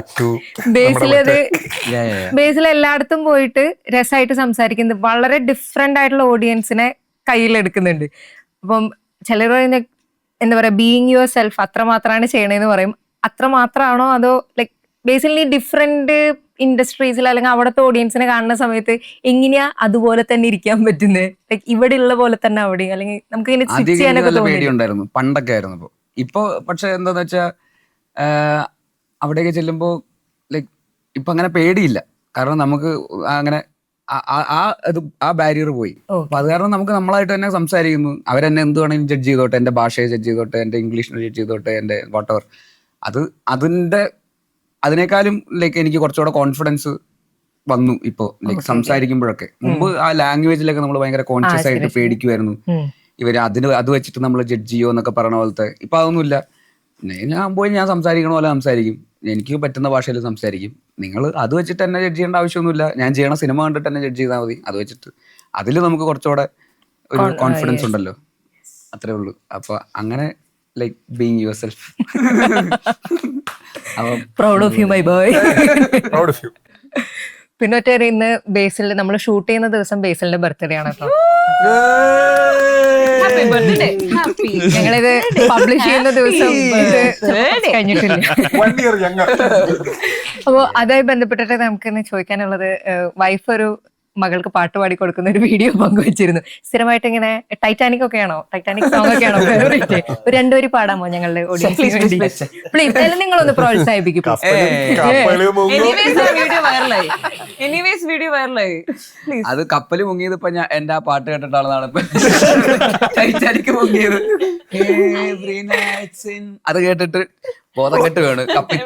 ബേസിൽ എല്ലായിടത്തും പോയിട്ട് രസമായിട്ട് സംസാരിക്കുന്നത് വളരെ ഡിഫറെന്റ് ആയിട്ടുള്ള ഓഡിയൻസിനെ കയ്യിലെടുക്കുന്നുണ്ട്. അപ്പം ചിലർ പറയുന്ന എന്താ പറയാ, ബീയിങ് യുവർ സെൽഫ് അത്രമാത്രമാണ് ചെയ്യണേന്ന് പറയും. അത്രമാത്രമാണോ അതോ ലൈക്ക് ബേസിക്കലി ഡിഫറെന്റ് ഇൻഡസ്ട്രീസിൽ അല്ലെങ്കിൽ അവിടുത്തെ ഓഡിയൻസിനെ കാണുന്ന സമയത്ത് എങ്ങനെയാ അതുപോലെ തന്നെ ഇരിക്കാൻ പറ്റുന്നത്? ലൈക്ക് ഇവിടെ ഉള്ള പോലെ തന്നെ അവിടെ, അല്ലെങ്കിൽ നമുക്ക് ഇങ്ങനെ പേടിയുണ്ടായിരുന്നു പണ്ടൊക്കെ ആയിരുന്നു. ഇപ്പൊ പക്ഷെ എന്താന്ന് വെച്ചാ അവിടെയൊക്കെ ചെല്ലുമ്പോൾ ലൈക്ക് ഇപ്പൊ അങ്ങനെ പേടിയില്ല. കാരണം നമുക്ക് അങ്ങനെ ആ ബാരിയർ പോയി. അപ്പൊ അത് കാരണം നമുക്ക് നമ്മളായിട്ട് തന്നെ സംസാരിക്കുന്നു. അവരെന്നെ എന്ത് വേണമെങ്കിലും ജഡ്ജ് ചെയ്തോട്ടെ, എന്റെ ഭാഷയെ ജഡ്ജ് ചെയ്തോട്ടെ, എന്റെ ഇംഗ്ലീഷിനെ ജഡ്ജ് ചെയ്തോട്ടെ, എന്റെ വാട്ടെവർ. അതിനേക്കാളും ലൈക്ക് എനിക്ക് കുറച്ചുകൂടെ കോൺഫിഡൻസ് വന്നു ഇപ്പോ ലൈക്ക് സംസാരിക്കുമ്പോഴൊക്കെ. മുമ്പ് ആ ലാംഗ്വേജിലൊക്കെ നമ്മൾ ഭയങ്കര കോൺഷ്യസ് ആയിട്ട് പേടിക്കുമായിരുന്നു. അത് വെച്ചിട്ട് നമ്മൾ ജഡ്ജ് ചെയ്യോ എന്നൊക്കെ പറയണ പോലത്തെ. ഇപ്പൊ അതൊന്നുമില്ല. ഞാൻ സംസാരിക്കണ പോലെ സംസാരിക്കും, എനിക്ക് പറ്റുന്ന ഭാഷയിൽ സംസാരിക്കും. നിങ്ങൾ അത് വെച്ചിട്ട് എന്നെ ജഡ്ജ് ചെയ്യേണ്ട ആവശ്യമൊന്നുമില്ല. ഞാൻ ചെയ്യണ സിനിമ കണ്ടിട്ട് എന്നെ ജഡ്ജ് ചെയ്താൽ മതി. അത് വെച്ചിട്ട് അതിൽ നമുക്ക് കുറച്ചുകൂടെ ഒരു കോൺഫിഡൻസ് ഉണ്ടല്ലോ, അത്രേ ഉള്ളൂ. അപ്പൊ അങ്ങനെ like being yourself. Proud of you my boy. Proud of you. പിന്നെ ഇന്ന് ബേസിൽ നമ്മൾ ഷൂട്ട് ചെയ്യുന്ന ദിവസം ബേസിലിന്റെ ബർത്ത്ഡേ ആണ് കേട്ടോ. ഞങ്ങളിത് പബ്ലിഷ് ചെയ്യുന്ന ദിവസം കഴിഞ്ഞിട്ടില്ല. അപ്പോ അതുമായി ബന്ധപ്പെട്ടിട്ട് നമുക്ക് ചോദിക്കാനുള്ളത്, വൈഫ് ഒരു മകൾക്ക് പാട്ട് പാടി കൊടുക്കുന്ന ഒരു വീഡിയോ പങ്കുവച്ചിരുന്നു. സ്ഥിരമായിട്ട് ഇങ്ങനെ ടൈറ്റാനിക് ഒക്കെ ആണോ, ടൈറ്റാനിക് സോങ് ഒക്കെ ആണോ ഫേവറേറ്റ്? ഒരു രണ്ടുപേര് പാടാമോ ഞങ്ങളുടെ ഓഡിയൻസിന് വേണ്ടി? പ്ലീസ് നിങ്ങളൊന്ന് പ്രോത്സാഹിപ്പിക്കും. അത് കപ്പല് മുങ്ങിയത് ഇപ്പൊ ഞാൻ എന്റെ ആ പാട്ട് കേട്ടിട്ടാണെന്നാണ് ടൈറ്റാനിക് മുങ്ങിയത്. അത് കേട്ടിട്ട് ബോധം കെട്ട് വീണ് കപ്പല്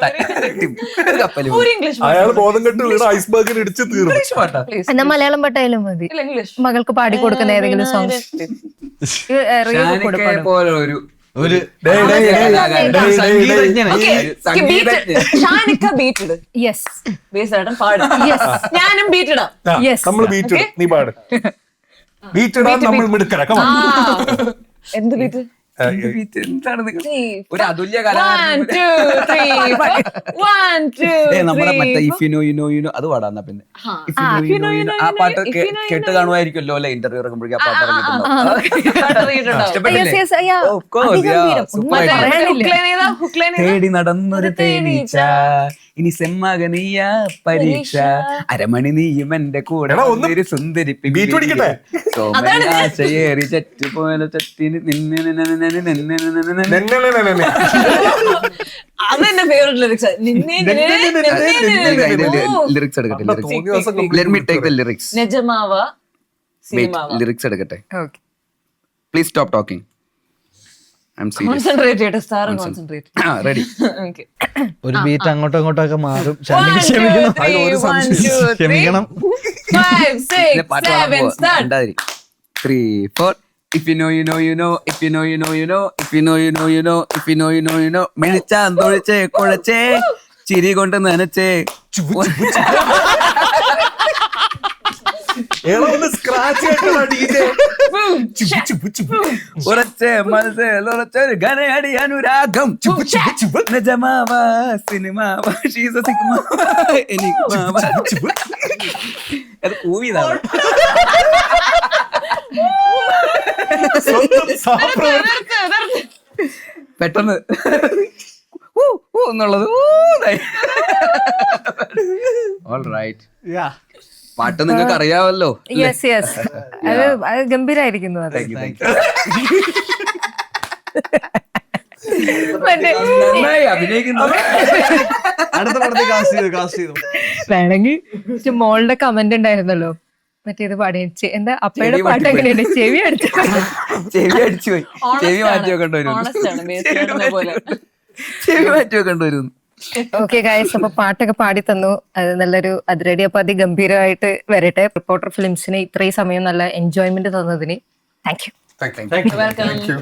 അയാൾ ബോധം കെട്ട് വീണ് ഐസ്ബർഗിൽ ഇടിച്ച് തീർന്നു. എന്നാ മലയാളം പാട്ടായാലും മതി, മകൾക്ക് പാടി കൊടുക്കുന്ന ഏതെങ്കിലും സോങ്. പോലെ ഒരു ഞാനും ബീറ്റിടാം. നമ്മൾ ബീറ്റ് നീ പാട്. ബീറ്റ് ഇടാൻ നമ്മൾ മിടുക്കര. എന്ത് ബീറ്റ്? എന്താണ് ഒരു അതുല്യ നമ്മുടെ മറ്റേ if you know you know you know അത് പാടാന്നാ. പിന്നെ ആ പാട്ട് കേട്ട് കാണുമായിരിക്കുമല്ലോ അല്ലെ, ഇന്റർവ്യൂ ഇറങ്ങുമ്പോഴേക്കും ആ പാട്ട് ഇറങ്ങിയിട്ടുണ്ടോ? തേടി നടന്നൊരു തേനീച്ച ഇനി സെമ്മകനീയ പരീക്ഷ, അരമണി നീയും എന്റെ കൂടെ ഒരു സുന്ദരി സോമേറി ചറ്റു പോലെ ചറ്റിന് അതെന്റെ ഫേവറേറ്റ് ലിറിക്സ്. ലിറിക്സ് എടുക്കട്ടെ, ലിറിക്സ് എടുക്കട്ടെ. Please stop talking. റെഡി? ഒരു ബീറ്റ് അങ്ങോട്ടും ഇങ്ങോട്ടൊക്കെ മാറും. ക്ഷമിക്കണം. 3, 4. If you know you know you know, if you know you know you know, if you know you know you know, if you know you know you know. മെഴിച്ചാന്തൊഴിച്ചേ കുഴച്ചേ ചിരി കൊണ്ട് നനച്ചേ ഉറച്ചേ മനസ്സിലുറച്ചൊരു ഘനയടി അനുരാഗം. നിജമാവാ സിനിമാവാ ഷീസ സിഗ്മാവാ എനിക്കുമാവാ. അത് കൂവിയതാണ്. പെട്ടെന്ന് എന്നുള്ളത് പാട്ട് നിങ്ങൾക്ക് അറിയാമല്ലോ. യെസ് യെസ്, അത് ഗംഭീരായിരിക്കുന്നു. അത് വേണമെങ്കിൽ മോളുടെ കമന്റ് ഉണ്ടായിരുന്നല്ലോ, മറ്റേത് പാടി എന്താ അപ്പയുടെ പാട്ട് എങ്ങനെയുണ്ട്? ചെവി അടിച്ചു പോയി. ചെവി മാറ്റി വെക്കേണ്ടി വരും. ചെവി മാറ്റി വെക്കേണ്ടി വരും. ഓക്കെ ഗൈസ്, അപ്പൊ പാട്ടൊക്കെ പാടി തന്നു. അത് നല്ലൊരു അതിരടി. അപ്പൊ അതിഗംഭീരമായിട്ട് വരട്ടെ. റിപ്പോർട്ടർ ഫിലിംസിന് ഇത്രയും സമയം നല്ല എൻജോയ്മെന്റ് തന്നതിന് താങ്ക് യു. Thank you.